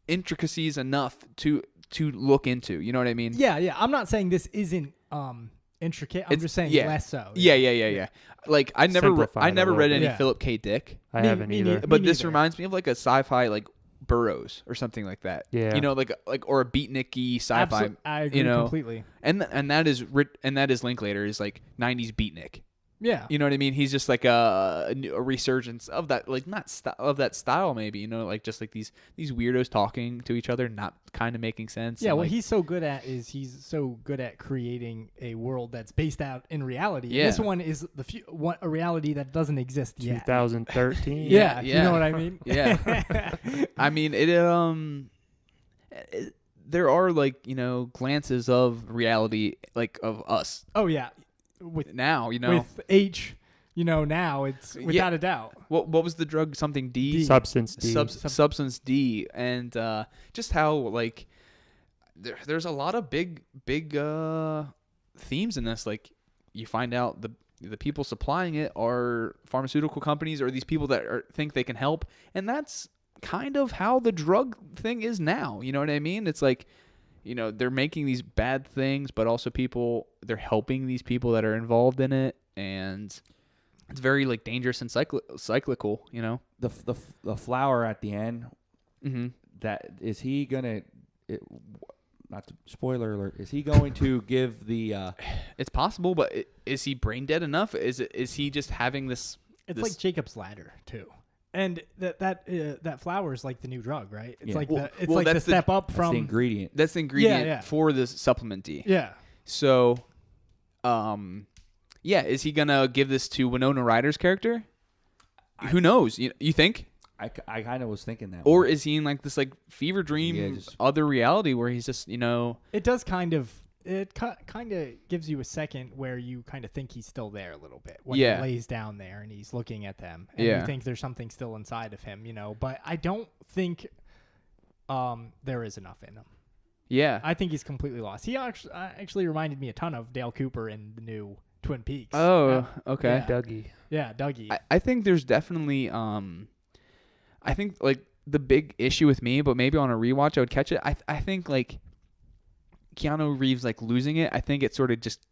intricacies enough to look into. You know what I mean? yeah. I'm not saying this isn't intricate. I'm just saying less so. Yeah. Like I never Simplify it a read little any bit. Philip K. Dick, I Me- haven't me either. neither. but this neither. reminds me of like a sci-fi like Burroughs or something like that. Yeah. Like or a beatniky sci-fi. I agree completely. And that is Linklater is like 90s beatnik. Yeah. You know what I mean? He's just like a resurgence of that, like of that style, maybe. Like just like these weirdos talking to each other, not kind of making sense. Yeah, and, what like, he's so good at is he's so good at creating a world that's based out in reality. Yeah. This one is a reality that doesn't exist yet. 2013. Yeah, Yeah. you know what I mean? Yeah. I mean, there are like glances of reality, like of us Oh yeah. With now. with H, now it's without a doubt. What was the drug? Something D. Substance D. Substance D, and just how like there's a lot of big themes in this. Like you find out the people supplying it are pharmaceutical companies or these people that think they can help, and that's kind of how the drug thing is now. You know what I mean? It's like they're making these bad things, but also they're helping these people that are involved in it. and it's very like dangerous and cyclical. You know. The flower at the end. Mm-hmm. That is he gonna? Not to, spoiler alert. Is he going to give the? It's possible, but is he brain dead enough? Is he just having this? It's this, like Jacob's ladder too, and that flower is like the new drug, right? It's Yeah. like Well, the that's step up That's from the ingredient. That's the ingredient Yeah. for this supplement D. Yeah. So, yeah, is he gonna give this to Winona Ryder's character? Who knows? You think? I kind of was thinking that. Or way. is he in like this like fever dream Yeah, just- other reality where he's just It does kind of gives you a second where you kind of think he's still there a little bit when Yeah. he lays down there and he's looking at them and Yeah. you think there's something still inside of him, but I don't think there is enough in him. yeah. I think he's completely lost. He actually reminded me a ton of Dale Cooper in the new Twin Peaks. Oh, okay. Yeah. Dougie. Yeah, Dougie. I think there's definitely I think like the big issue with me, but maybe on a rewatch I would catch it. I think like Keanu Reeves like losing it. I think it sort of just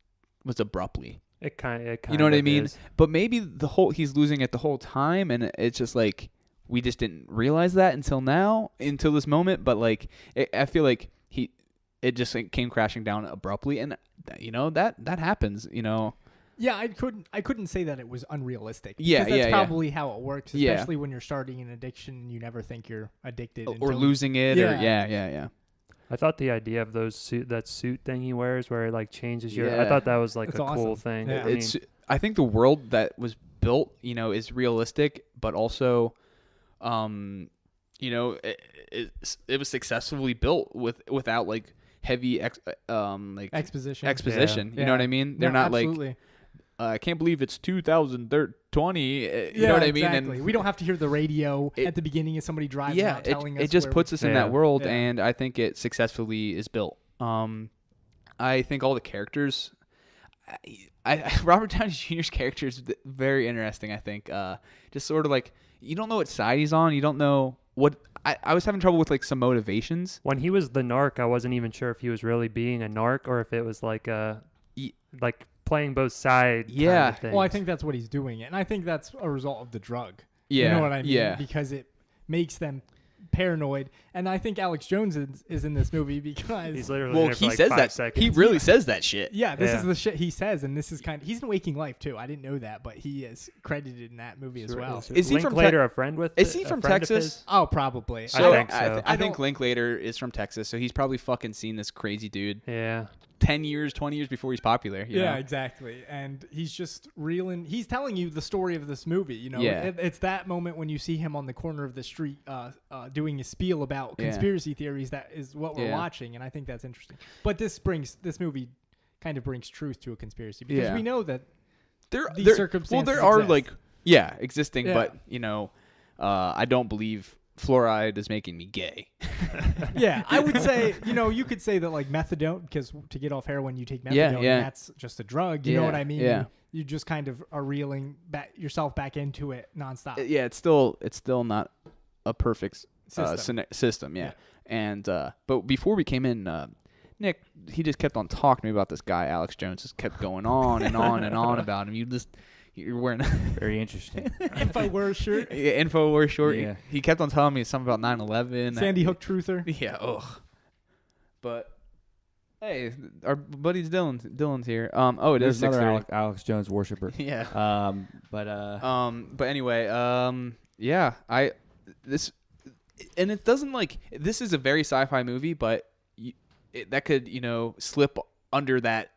was abruptly. It kind of. You know what I mean? But maybe he's losing it the whole time, and it's just like we just didn't realize that until this moment. But like I feel like it just like, came crashing down abruptly, and that happens. Yeah, I couldn't say that it was unrealistic. Yeah, because that's yeah. probably how it works, Yeah. especially when you're starting an addiction and you never think you're addicted or until- losing it, or Yeah. yeah. I thought the idea of that suit thing he wears, where it like changes your. Yeah. I thought that was like It's a cool awesome. thing. Yeah. I think the world that was built, is realistic, but also, it was successfully built without like heavy exposition. exposition. Yeah. You know what I mean? They're not absolutely. like I can't believe it's 2020. You Yeah, know what I mean? Exactly. And we don't have to hear the radio It- at the beginning of somebody driving out telling us. it just where puts us in Yeah. that world, Yeah. and I think it successfully is built. I think all the characters, Robert Downey Jr.'s character is very interesting. I think just sort of like you don't know what side he's on. You don't know what. I was having trouble with like some motivations. When he was the narc, I wasn't even sure if he was really being a narc or if it was like like playing both sides. Yeah. Kind of things. Well, I think that's what he's doing, and I think that's a result of the drug. Yeah, You know what I mean? yeah. Because it makes them paranoid, and I think Alex Jones is in this movie because he's literally Well, in it for he like says 5 that. seconds. He really says that shit. yeah, this is Yeah. the shit he says, and this is he's in Waking Life too. I didn't know that, but he is credited in that movie as well. Is he from Linklater a friend with? Is he a from friend of Texas? his? Oh, probably. So think so. I think Linklater is from Texas, so he's probably fucking seen this crazy dude Yeah. 10 years, 20 years before he's popular. You Yeah, know? exactly. And he's just reeling. He's telling you the story of this movie. Yeah. It's that moment when you see him on the corner of the street doing a spiel about Yeah. conspiracy theories. That is what we're Yeah. watching, and I think that's interesting. But this movie kind of brings truth to a conspiracy because Yeah. we know that There these circumstances there are exist. existing, Yeah. but I don't believe fluoride is making me gay. yeah, I would say, you could say that like methadone, because to get off heroin, you take methadone, Yeah, and yeah. that's just a drug. You know Yeah, what I mean? yeah. You just kind of are reeling yourself back into it nonstop. Yeah, it's still not a perfect System. system. Yeah. Yeah. And but before we came in, Nick, he just kept on talking to me about this guy, Alex Jones. Just kept going on and on and on about him. You're wearing Very interesting. InfoWars shirt. yeah, InfoWars short. Yeah. He kept on telling me something about 9/11. Sandy Hook truther. Yeah. Ugh. But hey, our buddy's Dylan's here. Oh, it There's is another 6:30. Alex Jones worshiper. Yeah. But anyway, yeah, and it doesn't like this is a very sci-fi movie, but that could slip under that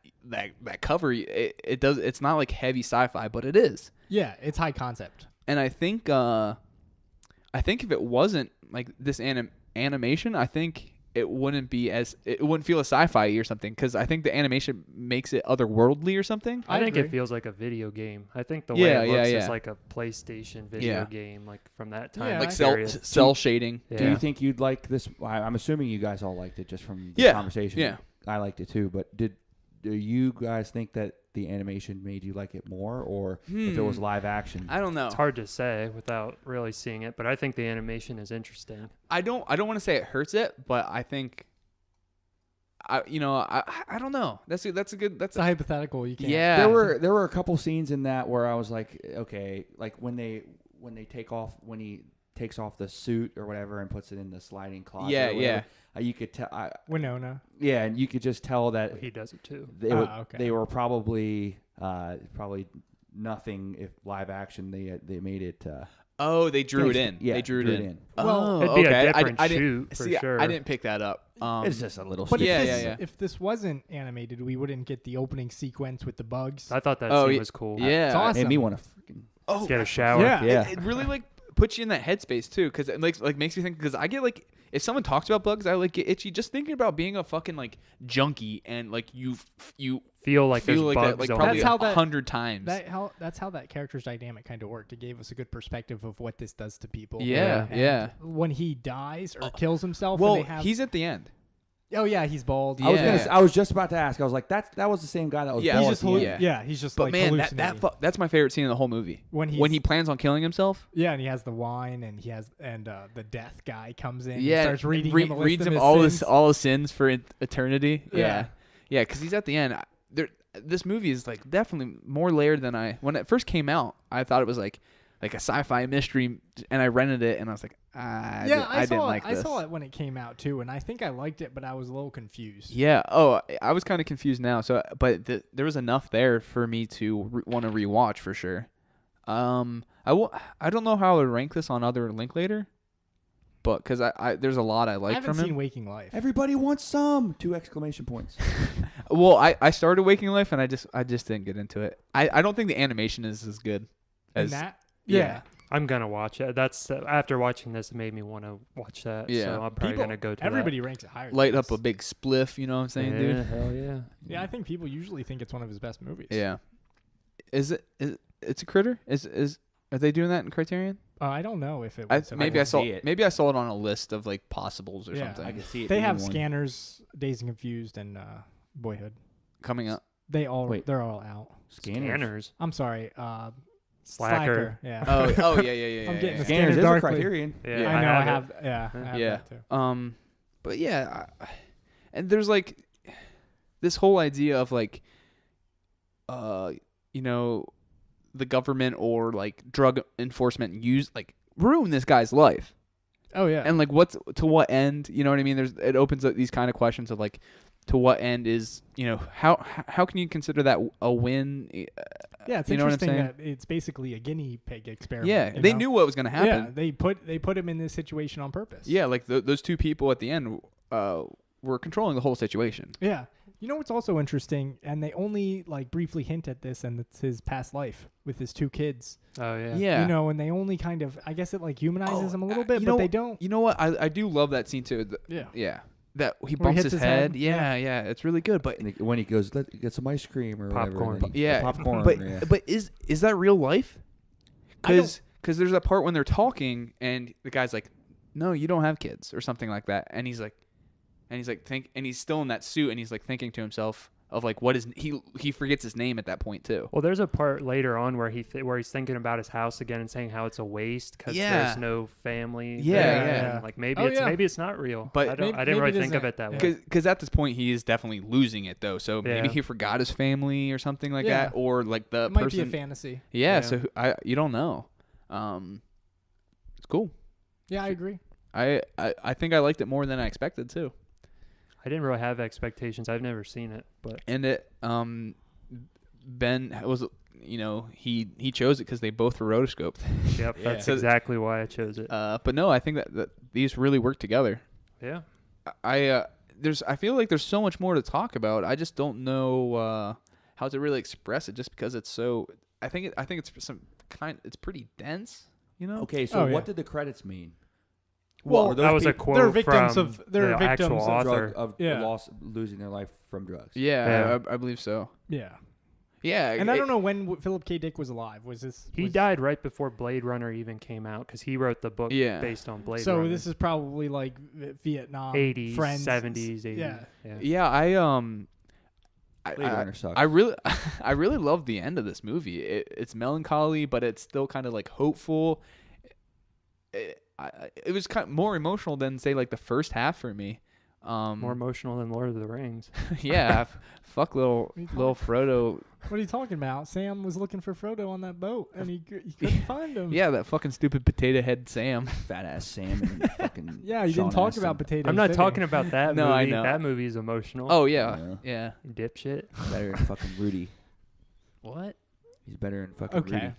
cover. It does. It's not like heavy sci-fi, but it is. Yeah, it's high concept. And I think if it wasn't like this animation, I think it wouldn't feel a sci-fi or something, because I think the animation makes it otherworldly or something. I think agree. it feels like a video game. I think the Yeah, way it looks yeah, is yeah. like a PlayStation video Yeah. game, like from that time. Yeah, Like I- cell shading. Yeah. Do you think you'd like this? I'm assuming you guys all liked it just from the Yeah, conversation. yeah. I liked it too. But do you guys think that the animation made you like it more, or if it was live action? I don't know. It's hard to say without really seeing it, but I think the animation is interesting. I don't want to say it hurts it, but I think I don't know. That's a good. That's It's a hypothetical. You can't. yeah. There were a couple scenes in that where I was like, okay, like when he takes off the suit or whatever and puts it in the sliding closet. Yeah, or whatever, you could tell. Winona. Yeah, and you could just tell that He does it too. they were probably nothing if live action. They made it. Oh, they drew it in. Yeah, They drew it in. Well, It'd be okay. a different I didn't shoot for see. sure. I didn't pick that up. It's just a little. But stupid. if this wasn't animated, we wouldn't get the opening sequence with the bugs. I thought that Oh, scene yeah. was cool. Yeah. It's awesome. Made me want to freaking. Get a shower. Yeah. Yeah. It really like puts you in that headspace too, because it like makes me think. Because I get like, if someone talks about bugs, I like get itchy just thinking about being a fucking like junkie and like you Feel like feel there's like that bugs like on probably That's how that- 100 times. That's how that character's dynamic kind of worked. It gave us a good perspective of what this does to people. Yeah, And yeah. When he dies or kills himself, Well, and they have, he's at the end. oh yeah, he's bald. Yeah. I was just about to ask. I was like, that was the same guy that was. Yeah, bald He's just at the end. he's just But like man, hallucinating. that's my favorite scene in the whole movie. when When he plans on killing himself. yeah, and he has the wine, and the death guy comes in. Yeah, and starts reading him a list reads of him his all sins. his sins for eternity. Yeah. Yeah, because he's at the end. This movie is like definitely more layered than when it first came out. I thought it was like a sci-fi mystery, and I rented it, and I was like, I didn't like this. I saw it when it came out too, and I think I liked it, but I was a little confused. Yeah. Oh, I was kind of confused now. So, but there was enough there for me to want to rewatch for sure. I don't know how I would rank this on other Linklater, but because I there's a lot I like I haven't from seen him. Waking Life. Everybody wants some. 2 exclamation points. Well, I started Waking Life and I just didn't get into it. I don't think the animation is as good And as that? yeah. I'm gonna watch it. That's after watching this, it made me want to watch that. Yeah. So I'm probably gonna go to Everybody ranks it higher. than Light up this. a big spliff. You know what I'm that. saying, Yeah, dude? hell yeah. Yeah, I think people usually think it's one of his best movies. Yeah. Is it's a critter? Are they doing that in Criterion? I don't know if it was. Maybe can I saw see it. maybe I saw it on a list of like possibles or Yeah. something I can see it. They being have one. Scanners, Dazed and Confused, and Boyhood. coming up. They're all out. Scanners. I'm sorry. Slacker. Yeah. Oh yeah. I'm getting the Scanners Scanner is a Darkly. Criterion. Yeah, I know. I it. have. Yeah. I have Yeah. that too. But yeah, and there's like this whole idea of like, the government or like drug enforcement ruin this guy's life, Oh yeah. and like to what end? You know what I mean? It opens up these kind of questions of like, to what end is how can you consider that a win? Yeah, it's you know what I'm interesting saying? that it's basically a guinea pig experiment. Yeah, you they know? knew what was going to happen. Yeah, they put him in this situation on purpose. Yeah, like those two people at the end were controlling the whole situation. Yeah. You know what's also interesting, and they only like briefly hint at this, and it's his past life with his 2 kids. Oh yeah. Yeah. You know, and they only kind of, I guess it like humanizes him a little bit, you but know- they don't. You know what? I do love that scene too. Yeah. Yeah. That he Where he bumps hits his his head. head. Yeah, it's really good. But And when he goes, let's get some ice cream or Popcorn. whatever. yeah, popcorn. But yeah. but is that real life? I don't- Because there's that part when they're talking and the guy's like, "No, you don't have kids" or something like that, and he's like, and he's still in that suit and he's like thinking to himself of like what is he forgets his name at that point too. Well, there's a part later on where where he's thinking about his house again and saying how it's a waste because Yeah. there's no family. Yeah, there, yeah. and, like maybe Oh, it's yeah. maybe it's not real. But I Maybe- didn't maybe really it think of isn't. it that Yeah. way. Because at this point he is definitely losing it though. So maybe Yeah. he forgot his family or something like Yeah. that, or like the It might person. be a fantasy. Yeah, Yeah. so you don't know. It's cool. Yeah, I agree. I think I liked it more than I expected too. I didn't really have expectations. I've never seen it, but And it Ben was he chose it because they both were rotoscoped. yep, Yeah. that's So- exactly why I chose it. But no, I think that these really work together. Yeah. I feel like there's so much more to talk about. I just don't know how to really express it, just because it's so. I think it's it's pretty dense. You know. Okay, so Oh, yeah. what did the credits mean? Well, Were those That was a people quote they're victims from of- they're the victims actual of author. of Yeah. losing their life from drugs. Yeah, I believe so. Yeah. Yeah, And I don't know when Philip K. Dick was alive. Was this? He died right before Blade Runner even came out because he wrote the book Yeah. based on Blade So Runner. this is probably like Vietnam, 80s, friends, 70s, 80s. Yeah. Yeah, Blade Runner sucks. I really love the end of this movie. It's melancholy, but it's still kind of like hopeful. It was kind of more emotional than say like the first half for me. More emotional than Lord of the Rings. Yeah, fuck little What are you little Frodo. What are you talking about? Sam was looking for Frodo on that boat, and he couldn't find him. Yeah, that fucking stupid potato head Sam. Fat ass Sam and fucking. Yeah, you Sean didn't talk Astin. about potatoes. I'm not did he? talking about that No, movie. I know. That movie is emotional. Oh yeah, Yeah. yeah. Dipshit. Better than fucking Rudy. What? He's better than fucking Okay.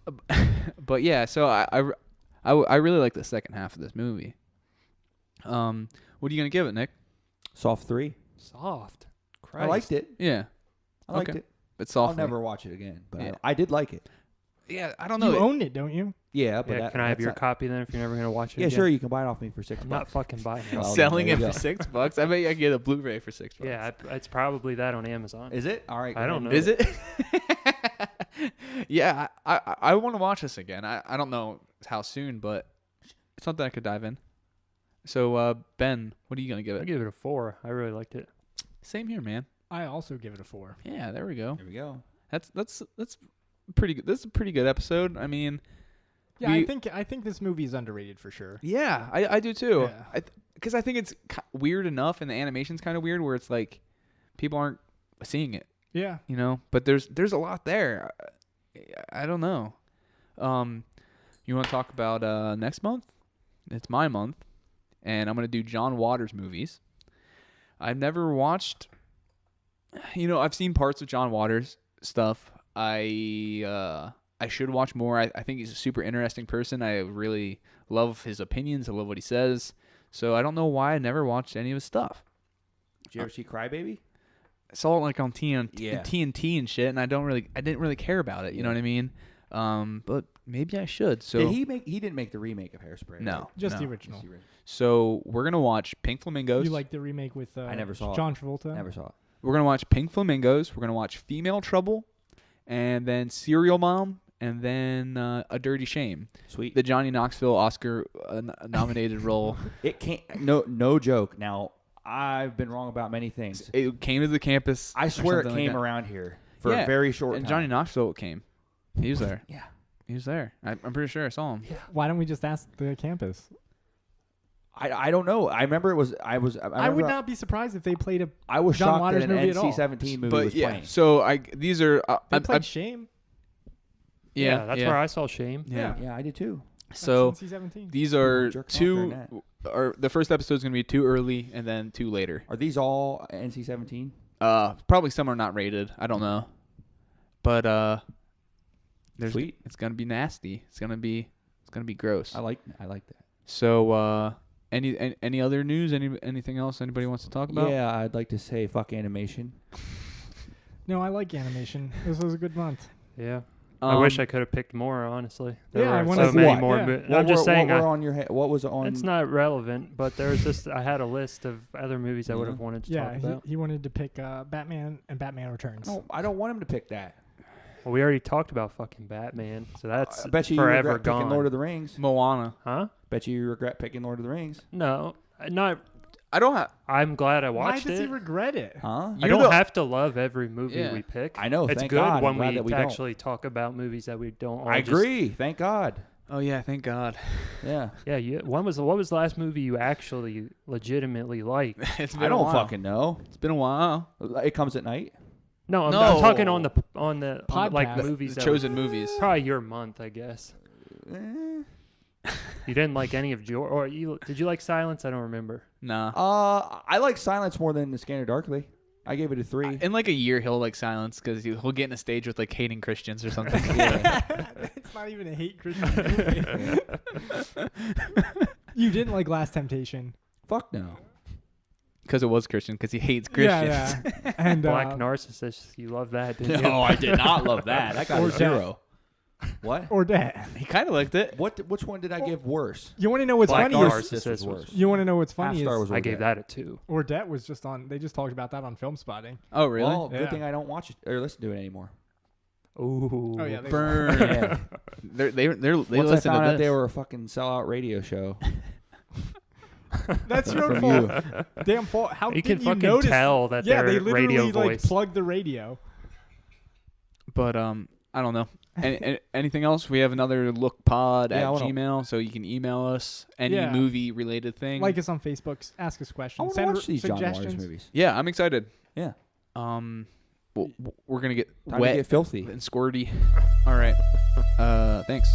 Rudy. But yeah, so I really like the second half of this movie. What are you gonna give it, Nick? Soft 3. Soft. Christ. I liked it. Yeah, I liked Okay. it. but I'll softly. never watch it again, but Yeah. I did like it. Yeah, I don't You know. own it, don't you? Yeah, but Yeah, can I have your copy then if you're never going to watch it Yeah, again? sure. You can buy it off me for $6. I'm not fucking buying it. Well, Selling there it you for go. $6. I bet you I get a Blu-ray for $6. Yeah, it's probably that on Amazon. Is it? All right. I don't know. Is it? Yeah, I want to watch this again. I don't know how soon, but it's something I could dive in. So Ben, what are you gonna give I it? give it a 4. I really liked it. Same here, man. I also give it a 4. Yeah, there we go. There we go. That's pretty good. This is a pretty good episode. I mean, Yeah, We- I think this movie is underrated for sure. yeah, I do too. Yeah. Because I think it's weird enough, and the animation's kind of weird, where it's like people aren't seeing it, Yeah. you know. But there's a lot there. I don't know. You want to talk about next month? It's my month, and I'm gonna do John Waters movies. I've never watched. I've seen parts of John Waters stuff. I should watch more. I think he's a super interesting person. I really love his opinions. I love what he says. So I don't know why I never watched any of his stuff. Did you ever see Crybaby? I saw it like on Yeah. TNT and shit, and I didn't really care about it. You know what I mean? But maybe I should. So He didn't make the remake of Hairspray. no, right? Just the no. original. Just the original. So we're gonna watch Pink Flamingos. You like the remake with I never saw it. John Travolta? Never saw it. We're gonna watch Pink Flamingos. We're gonna watch Female Trouble, and then Serial Mom, and then A Dirty Shame, Sweet. the Johnny Knoxville Oscar nominated role. It can't. No joke. Now I've been wrong about many things. It came to the campus. I or swear it something like came that. around here for Yeah, a very short And time. Johnny Knoxville came. He was there. Yeah. He was there. I'm pretty sure I saw him. Why don't we just ask the campus? I don't know. I remember it was. I I remember would not be surprised if they played a. I was John shocked Waters that an movie at all. NC-17 movie But was yeah, playing. so these are. They played Shame. Yeah, that's where I saw Shame. Yeah. Yeah, I did too. So NC-17. these are Jerking off two. during Or the first episode is gonna be two early, and then two later. Are these all NC-17? Probably some are not rated. I don't know, but Sweet. It's gonna be nasty. It's gonna be gross. I like that. So any other news? Anything else anybody wants to talk about? Yeah, I'd like to say fuck animation. No, I like animation. This was a good month. Yeah. I wish I could have picked more, honestly. There Yeah, I were wanna so see many what? more. Yeah. But I'm just saying, What were on your head? What was on? it's not relevant, but there was just, I had a list of other movies I would have wanted to Yeah, talk about. he wanted to pick Batman and Batman Returns. I don't want him to pick that. Well, we already talked about fucking Batman, so that's I bet you forever regret picking gone. Lord of the Rings. Moana. Huh? Bet you regret picking Lord of the Rings. No, not. I don't have. I'm glad I Why watched does he it. regret it? Huh? I You're don't the- have to love every movie Yeah. we pick. I know. It's Thank good God. when I'm glad we that we don't. actually talk about movies that we don't. All I just- agree. Thank God. Oh yeah, thank God. Yeah. Yeah, what was the last movie you actually legitimately liked? It's been I a don't while. fucking know. It's been a while. It comes at night. No, I'm No. talking on the like Podcast. movies The that chosen movies. probably your month, I guess. You didn't like any of George, or did you like Silence? I don't remember. Nah. I like Silence more than The Scanner Darkly. I gave it a 3. In like a year, he'll like Silence because he'll get in a stage with like hating Christians or something. It's not even a hate Christian movie. You didn't like Last Temptation. Fuck no. Because it was Christian. Because he hates Christians. Yeah. And Black Narcissist, you love that, didn't you? I did not love that. I got Or a 0. What? or that. He kind of liked it. Which one did I give worse? You want to know what's Black funny? Narcissist Is, was worse. you want to know what's funny? Half Star Is was I gave Ordet. that a 2. Ordet was just on. They just talked about that on Film Spotting. Oh really? Well, Yeah. good thing I don't watch it or listen to it anymore. Ooh. Oh yeah, they Burn. Yeah. They Once I listen found to out they this. were a fucking sellout radio show. That's your From fault. you. Damn fault. How You did can fucking notice? tell that Yeah, they're they literally radio like voice. plugged the radio. But I don't know. Anything else? We have another lookpod Yeah, at Gmail, so you can email us any movie related thing. Like us on Facebook. Ask us questions. I want to Send watch these John suggestions. Waters movies. Yeah, I'm excited. Yeah. We're gonna get Time wet to get filthy. and squirty. All right. Thanks.